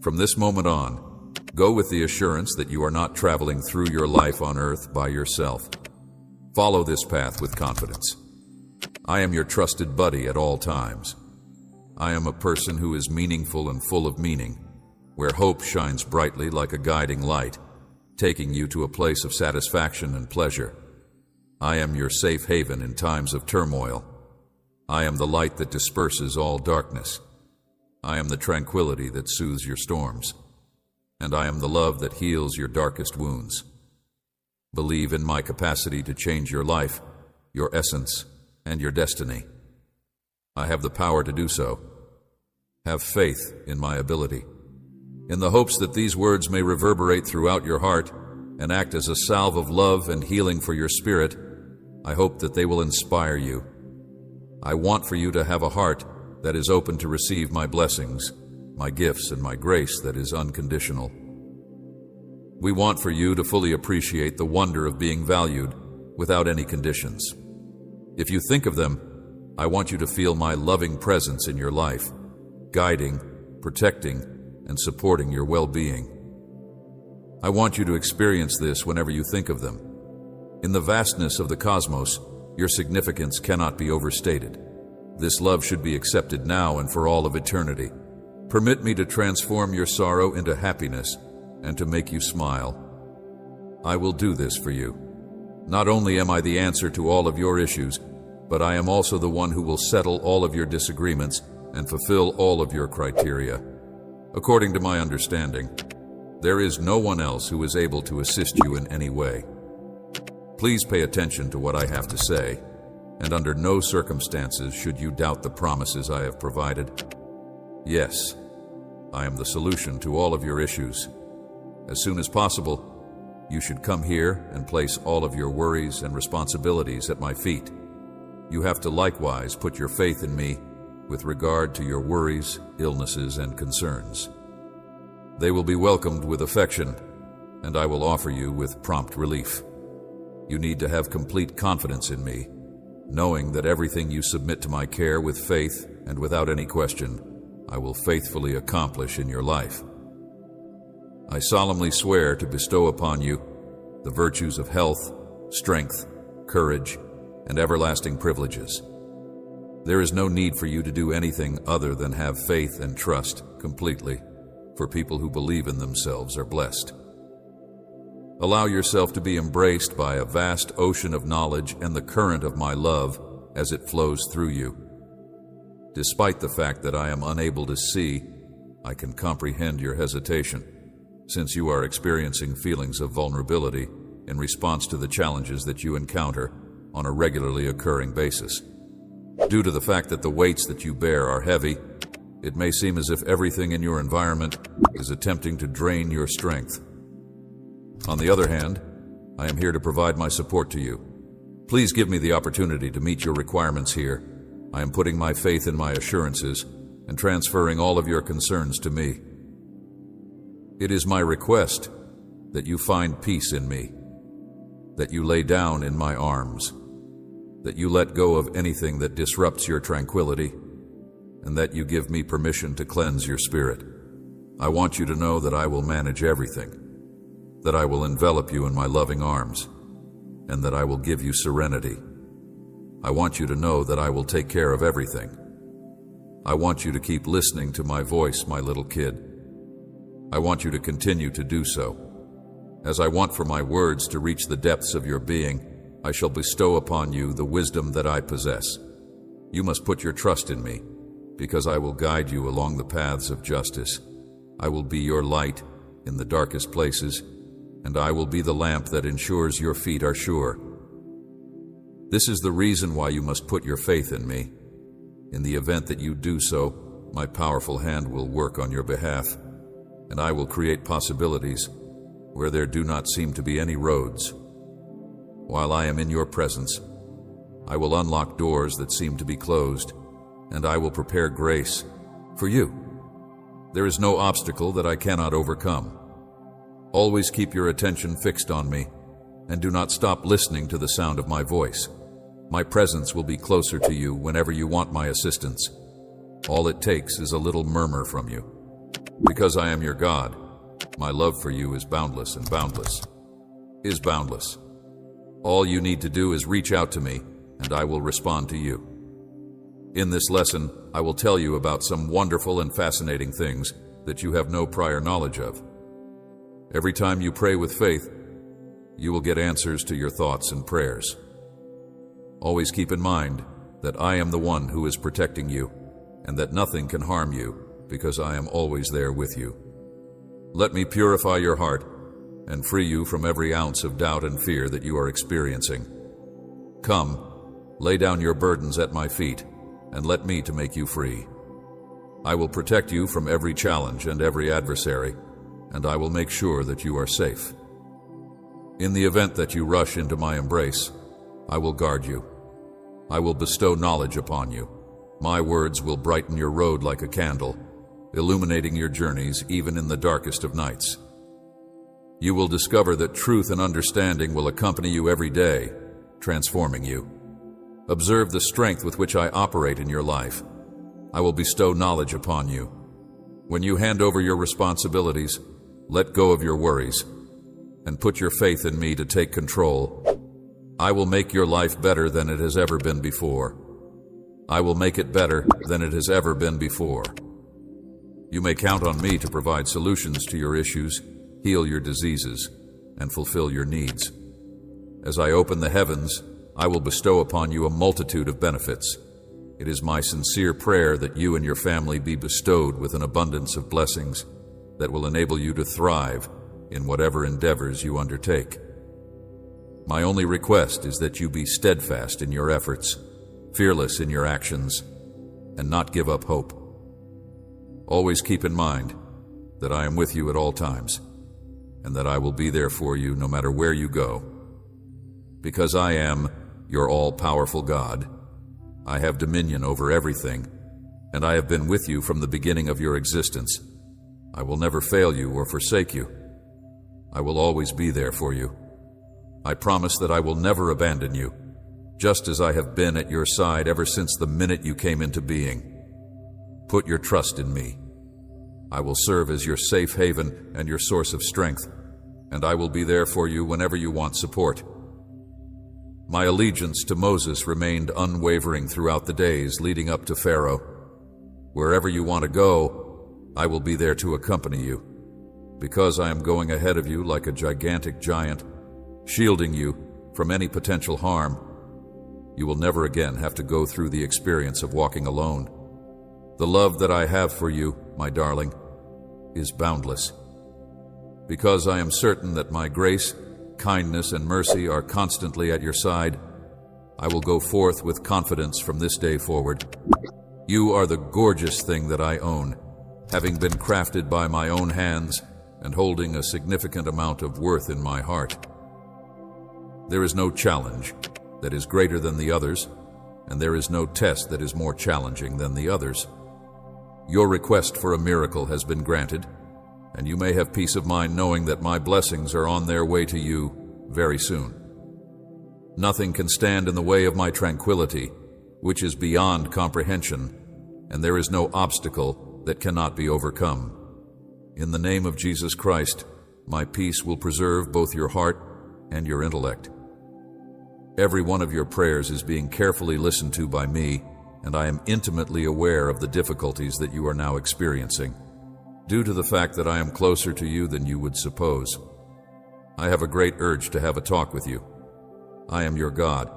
From this moment on, go with the assurance that you are not traveling through your life on earth by yourself. Follow this path with confidence. I am your trusted buddy at all times. I am a person who is meaningful and full of meaning, where hope shines brightly like a guiding light, taking you to a place of satisfaction and pleasure. I am your safe haven in times of turmoil. I am the light that disperses all darkness. I am the tranquility that soothes your storms. And I am the love that heals your darkest wounds. Believe in my capacity to change your life, your essence, and your destiny. I have the power to do so. Have faith in my ability. In the hopes that these words may reverberate throughout your heart and act as a salve of love and healing for your spirit, I hope that they will inspire you. I want for you to have a heart that is open to receive my blessings, my gifts, and my grace that is unconditional. We want for you to fully appreciate the wonder of being valued without any conditions. If you think of them, I want you to feel my loving presence in your life, guiding, protecting, and supporting your well-being. I want you to experience this whenever you think of them. In the vastness of the cosmos, your significance cannot be overstated. This love should be accepted now and for all of eternity. Permit me to transform your sorrow into happiness and to make you smile. I will do this for you. Not only am I the answer to all of your issues, but I am also the one who will settle all of your disagreements and fulfill all of your criteria. According to my understanding, there is no one else who is able to assist you in any way. Please pay attention to what I have to say, and under no circumstances should you doubt the promises I have provided. Yes, I am the solution to all of your issues. As soon as possible, you should come here and place all of your worries and responsibilities at my feet. You have to likewise put your faith in me with regard to your worries, illnesses, and concerns. They will be welcomed with affection, and I will offer you with prompt relief. You need to have complete confidence in me, knowing that everything you submit to my care with faith and without any question, I will faithfully accomplish in your life. I solemnly swear to bestow upon you the virtues of health, strength, courage, and everlasting privileges. There is no need for you to do anything other than have faith and trust completely, for people who believe in themselves are blessed. Allow yourself to be embraced by a vast ocean of knowledge and the current of my love as it flows through you. Despite the fact that I am unable to see, I can comprehend your hesitation, since you are experiencing feelings of vulnerability in response to the challenges that you encounter on a regularly occurring basis. Due to the fact that the weights that you bear are heavy, it may seem as if everything in your environment is attempting to drain your strength. On the other hand, I am here to provide my support to you. Please give me the opportunity to meet your requirements here. I am putting my faith in my assurances and transferring all of your concerns to me. It is my request that you find peace in me, that you lay down in my arms, that you let go of anything that disrupts your tranquility, and that you give me permission to cleanse your spirit. I want you to know that I will manage everything, that I will envelop you in my loving arms, and that I will give you serenity. I want you to know that I will take care of everything. I want you to keep listening to my voice, my little kid. I want you to continue to do so. As I want for my words to reach the depths of your being, I shall bestow upon you the wisdom that I possess. You must put your trust in me, because I will guide you along the paths of justice. I will be your light in the darkest places, and I will be the lamp that ensures your feet are sure. This is the reason why you must put your faith in me. In the event that you do so, my powerful hand will work on your behalf, and I will create possibilities where there do not seem to be any roads. While I am in your presence, I will unlock doors that seem to be closed, and I will prepare grace for you. There is no obstacle that I cannot overcome. Always keep your attention fixed on me, and do not stop listening to the sound of my voice. My presence will be closer to you whenever you want my assistance. All it takes is a little murmur from you. Because I am your God, my love for you is boundless, and boundless is boundless. All you need to do is reach out to me, and I will respond to you. In this lesson, I will tell you about some wonderful and fascinating things that you have no prior knowledge of. Every time you pray with faith, you will get answers to your thoughts and prayers. Always keep in mind that I am the one who is protecting you, and that nothing can harm you, because I am always there with you. Let me purify your heart and free you from every ounce of doubt and fear that you are experiencing. Come, lay down your burdens at my feet, and let me to make you free. I will protect you from every challenge and every adversary, and I will make sure that you are safe. In the event that you rush into my embrace, I will guard you. I will bestow knowledge upon you. My words will brighten your road like a candle, illuminating your journeys even in the darkest of nights. You will discover that truth and understanding will accompany you every day, transforming you. Observe the strength with which I operate in your life. I will bestow knowledge upon you. When you hand over your responsibilities, let go of your worries, and put your faith in me to take control. I will make your life better than it has ever been before. I will make it better than it has ever been before. You may count on me to provide solutions to your issues, heal your diseases, and fulfill your needs. As I open the heavens, I will bestow upon you a multitude of benefits. It is my sincere prayer that you and your family be bestowed with an abundance of blessings that will enable you to thrive in whatever endeavors you undertake. My only request is that you be steadfast in your efforts, fearless in your actions, and not give up hope. Always keep in mind that I am with you at all times, and that I will be there for you no matter where you go. Because I am your all-powerful God, I have dominion over everything, and I have been with you from the beginning of your existence. I will never fail you or forsake you. I will always be there for you. I promise that I will never abandon you, just as I have been at your side ever since the minute you came into being. Put your trust in me. I will serve as your safe haven and your source of strength, and I will be there for you whenever you want support. My allegiance to Moses remained unwavering throughout the days leading up to Pharaoh. Wherever you want to go, I will be there to accompany you. Because I am going ahead of you like a gigantic giant, shielding you from any potential harm, you will never again have to go through the experience of walking alone. The love that I have for you, my darling, is boundless. Because I am certain that my grace, kindness, and mercy are constantly at your side, I will go forth with confidence from this day forward. You are the gorgeous thing that I own, having been crafted by my own hands and holding a significant amount of worth in my heart. There is no challenge that is greater than the others, and there is no test that is more challenging than the others. Your request for a miracle has been granted, and you may have peace of mind knowing that my blessings are on their way to you very soon. Nothing can stand in the way of my tranquility, which is beyond comprehension, and there is no obstacle that cannot be overcome. In the name of Jesus Christ, my peace will preserve both your heart and your intellect. Every one of your prayers is being carefully listened to by me, and I am intimately aware of the difficulties that you are now experiencing, due to the fact that I am closer to you than you would suppose. I have a great urge to have a talk with you. I am your God,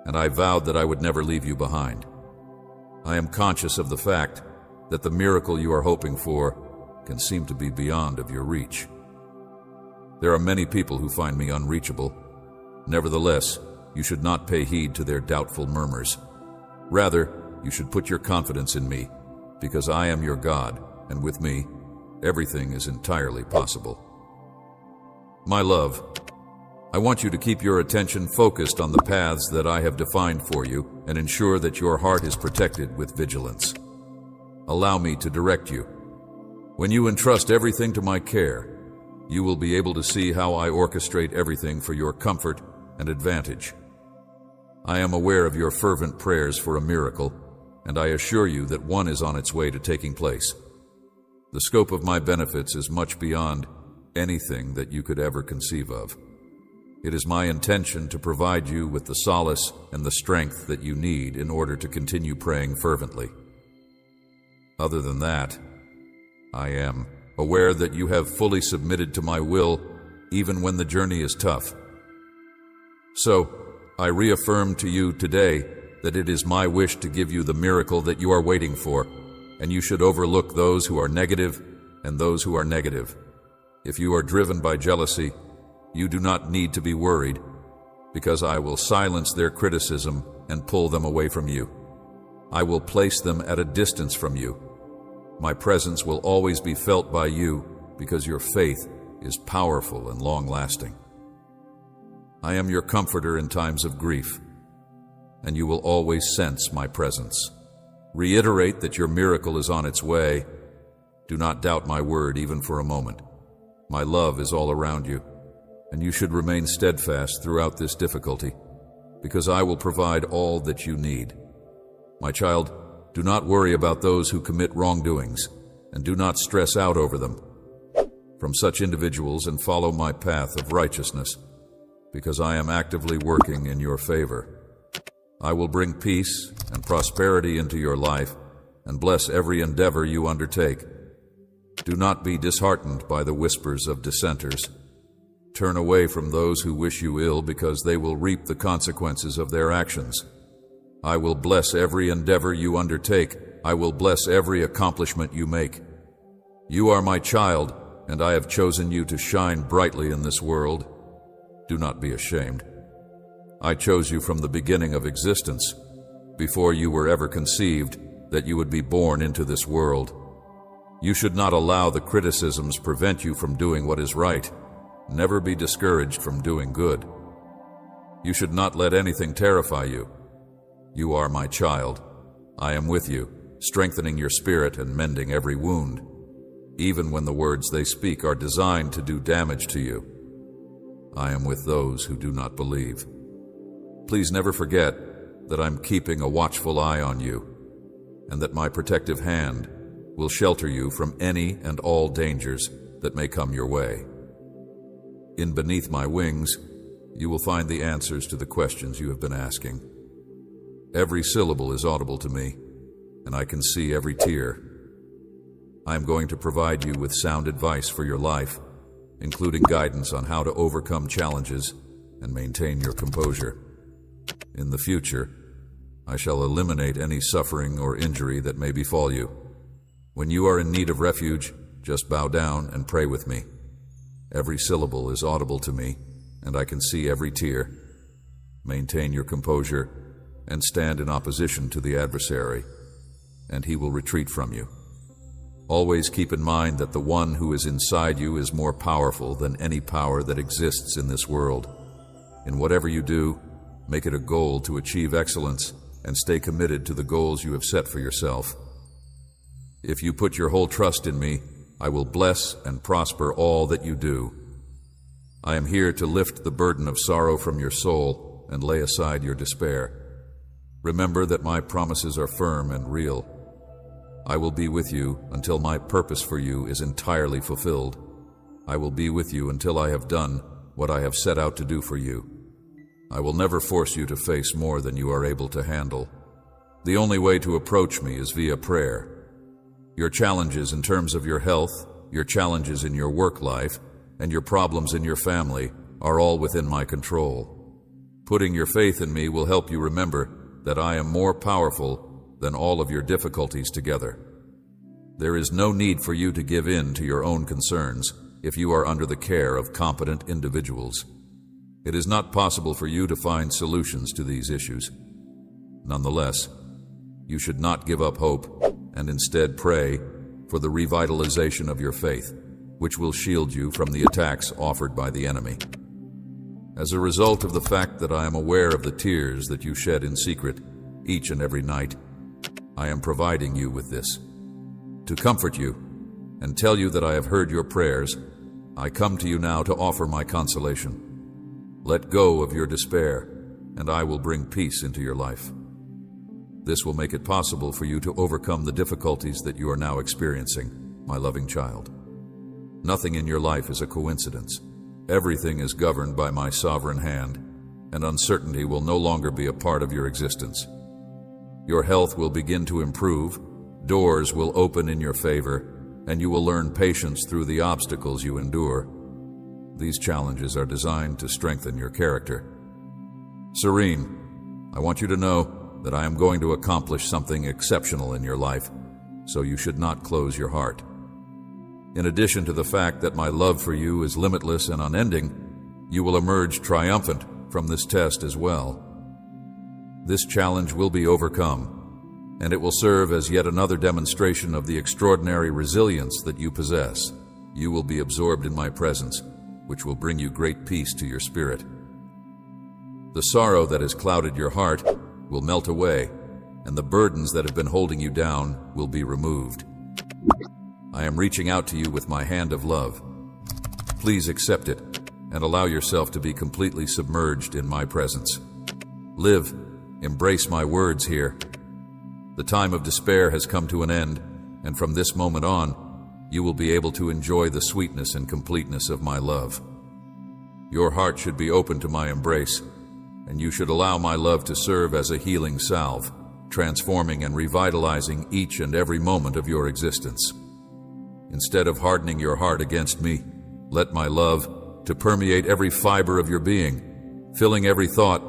and I vowed that I would never leave you behind. I am conscious of the fact that the miracle you are hoping for can seem to be beyond of your reach. There are many people who find me unreachable. Nevertheless, you should not pay heed to their doubtful murmurs. Rather, you should put your confidence in me, because I am your God, and with me, everything is entirely possible. My love, I want you to keep your attention focused on the paths that I have defined for you and ensure that your heart is protected with vigilance. Allow me to direct you. When you entrust everything to my care, you will be able to see how I orchestrate everything for your comfort and advantage. I am aware of your fervent prayers for a miracle, and I assure you that one is on its way to taking place. The scope of my benefits is much beyond anything that you could ever conceive of. It is my intention to provide you with the solace and the strength that you need in order to continue praying fervently. Other than that, I am aware that you have fully submitted to my will even when the journey is tough. So, I reaffirm to you today that it is my wish to give you the miracle that you are waiting for, and you should overlook those who are negative and those who are negative. If you are driven by jealousy, you do not need to be worried, because I will silence their criticism and pull them away from you. I will place them at a distance from you. My presence will always be felt by you because your faith is powerful and long-lasting. I am your comforter in times of grief, and you will always sense my presence. Reiterate that your miracle is on its way. Do not doubt my word even for a moment. My love is all around you, and you should remain steadfast throughout this difficulty, because I will provide all that you need. My child, do not worry about those who commit wrongdoings, and do not stress out over them from such individuals, and follow my path of righteousness, because I am actively working in your favor. I will bring peace and prosperity into your life, and bless every endeavor you undertake. Do not be disheartened by the whispers of dissenters. Turn away from those who wish you ill, because they will reap the consequences of their actions. I will bless every endeavor you undertake. I will bless every accomplishment you make. You are my child, and I have chosen you to shine brightly in this world. Do not be ashamed. I chose you from the beginning of existence, before you were ever conceived, that you would be born into this world. You should not allow the criticisms prevent you from doing what is right. Never be discouraged from doing good. You should not let anything terrify you. You are my child. I am with you, strengthening your spirit and mending every wound, even when the words they speak are designed to do damage to you. I am with those who do not believe. Please never forget that I'm keeping a watchful eye on you, and that my protective hand will shelter you from any and all dangers that may come your way. In beneath my wings, you will find the answers to the questions you have been asking. Every syllable is audible to me, and I can see every tear. I am going to provide you with sound advice for your life, including guidance on how to overcome challenges and maintain your composure. In the future, I shall eliminate any suffering or injury that may befall you. When you are in need of refuge, just bow down and pray with me. Every syllable is audible to me, and I can see every tear. Maintain your composure and stand in opposition to the adversary, and he will retreat from you. Always keep in mind that the one who is inside you is more powerful than any power that exists in this world. In whatever you do, make it a goal to achieve excellence and stay committed to the goals you have set for yourself. If you put your whole trust in me, I will bless and prosper all that you do. I am here to lift the burden of sorrow from your soul and lay aside your despair. Remember that my promises are firm and real. I will be with you until my purpose for you is entirely fulfilled. I will be with you until I have done what I have set out to do for you. I will never force you to face more than you are able to handle. The only way to approach me is via prayer. Your challenges in terms of your health, your challenges in your work life, and your problems in your family are all within my control. Putting your faith in me will help you remember that I am more powerful than all of your difficulties together. There is no need for you to give in to your own concerns if you are under the care of competent individuals. It is not possible for you to find solutions to these issues. Nonetheless, you should not give up hope and instead pray for the revitalization of your faith, which will shield you from the attacks offered by the enemy. As a result of the fact that I am aware of the tears that you shed in secret each and every night, I am providing you with this. To comfort you and tell you that I have heard your prayers, I come to you now to offer my consolation. Let go of your despair, and I will bring peace into your life. This will make it possible for you to overcome the difficulties that you are now experiencing, my loving child. Nothing in your life is a coincidence. Everything is governed by my sovereign hand, and uncertainty will no longer be a part of your existence. Your health will begin to improve, doors will open in your favor, and you will learn patience through the obstacles you endure. These challenges are designed to strengthen your character. Serene, I want you to know that I am going to accomplish something exceptional in your life, so you should not close your heart. In addition to the fact that my love for you is limitless and unending, you will emerge triumphant from this test as well. This challenge will be overcome, and it will serve as yet another demonstration of the extraordinary resilience that you possess. You will be absorbed in my presence, which will bring you great peace to your spirit. The sorrow that has clouded your heart will melt away, and the burdens that have been holding you down will be removed. I am reaching out to you with my hand of love. Please accept it and allow yourself to be completely submerged in my presence. Live, embrace my words here. The time of despair has come to an end, and from this moment on, you will be able to enjoy the sweetness and completeness of my love. Your heart should be open to my embrace, and you should allow my love to serve as a healing salve, transforming and revitalizing each and every moment of your existence. Instead of hardening your heart against me, let my love to permeate every fiber of your being, filling every thought,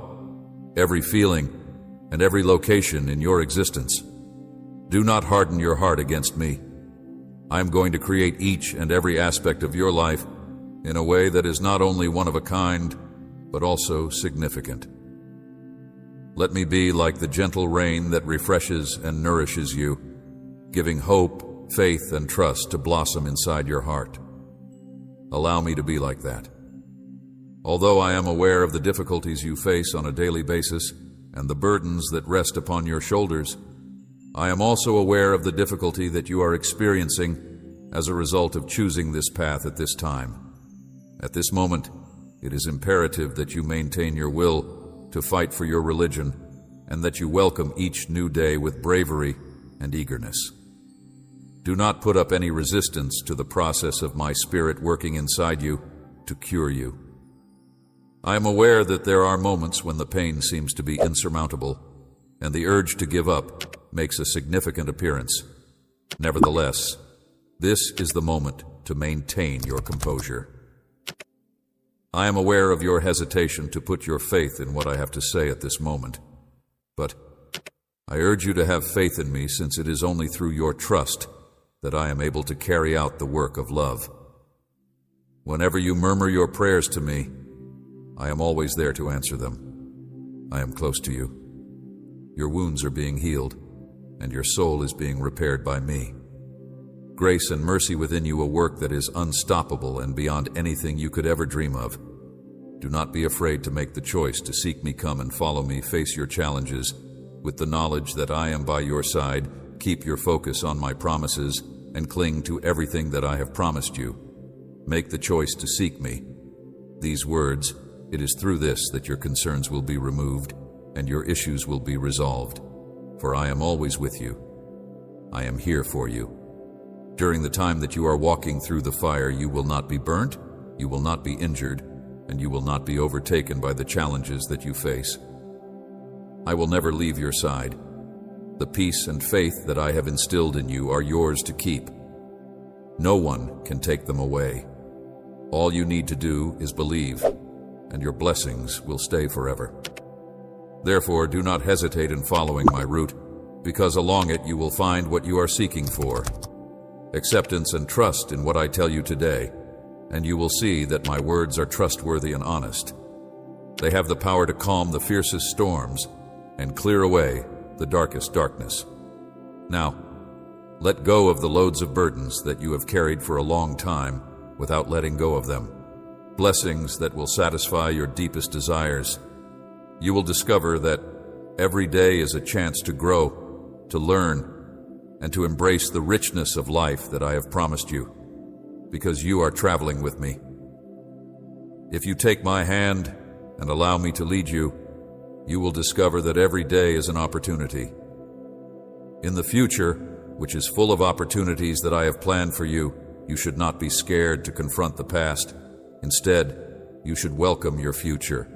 every feeling, and every location in your existence. Do not harden your heart against me. I am going to create each and every aspect of your life in a way that is not only one of a kind, but also significant. Let me be like the gentle rain that refreshes and nourishes you, giving hope, faith, and trust to blossom inside your heart. Allow me to be like that. Although I am aware of the difficulties you face on a daily basis and the burdens that rest upon your shoulders, I am also aware of the difficulty that you are experiencing as a result of choosing this path at this time. At this moment, it is imperative that you maintain your will to fight for your religion and that you welcome each new day with bravery and eagerness. Do not put up any resistance to the process of my Spirit working inside you to cure you. I am aware that there are moments when the pain seems to be insurmountable and the urge to give up makes a significant appearance. Nevertheless, this is the moment to maintain your composure. I am aware of your hesitation to put your faith in what I have to say at this moment, but I urge you to have faith in me, since it is only through your trust that I am able to carry out the work of love. Whenever you murmur your prayers to me, I am always there to answer them. I am close to you. Your wounds are being healed, and your soul is being repaired by me. Grace and mercy within you, a work that is unstoppable and beyond anything you could ever dream of. Do not be afraid to make the choice to seek me. Come and follow me. Face your challenges with the knowledge that I am by your side. Keep your focus on my promises and cling to everything that I have promised you. Make the choice to seek me. These words, it is through this that your concerns will be removed and your issues will be resolved. For I am always with you. I am here for you. During the time that you are walking through the fire, you will not be burnt, you will not be injured, and you will not be overtaken by the challenges that you face. I will never leave your side. The peace and faith that I have instilled in you are yours to keep. No one can take them away. All you need to do is believe, and your blessings will stay forever. Therefore, do not hesitate in following my route, because along it you will find what you are seeking for. Acceptance and trust in what I tell you today, and you will see that my words are trustworthy and honest. They have the power to calm the fiercest storms and clear away the darkest darkness. Now, let go of the loads of burdens that you have carried for a long time without letting go of them. Blessings that will satisfy your deepest desires. You will discover that every day is a chance to grow, to learn, and to embrace the richness of life that I have promised you, because you are traveling with me. If you take my hand and allow me to lead you, you will discover that every day is an opportunity. In the future, which is full of opportunities that I have planned for you, you should not be scared to confront the past. Instead, you should welcome your future.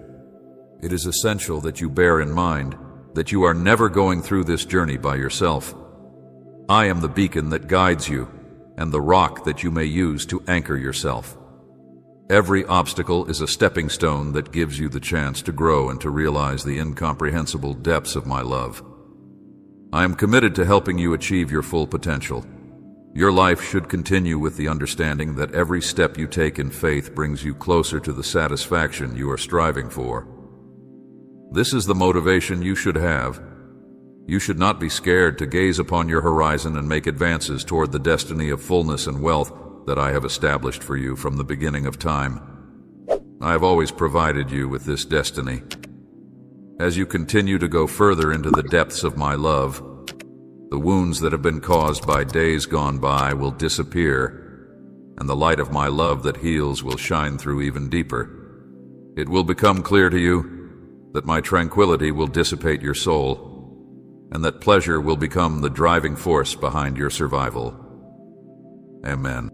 It is essential that you bear in mind that you are never going through this journey by yourself. I am the beacon that guides you and the rock that you may use to anchor yourself. Every obstacle is a stepping stone that gives you the chance to grow and to realize the incomprehensible depths of my love. I am committed to helping you achieve your full potential. Your life should continue with the understanding that every step you take in faith brings you closer to the satisfaction you are striving for. This is the motivation you should have. You should not be scared to gaze upon your horizon and make advances toward the destiny of fullness and wealth that I have established for you from the beginning of time. I have always provided you with this destiny. As you continue to go further into the depths of my love, the wounds that have been caused by days gone by will disappear, and the light of my love that heals will shine through even deeper. It will become clear to you that my tranquility will dissipate your soul, and that pleasure will become the driving force behind your survival. Amen.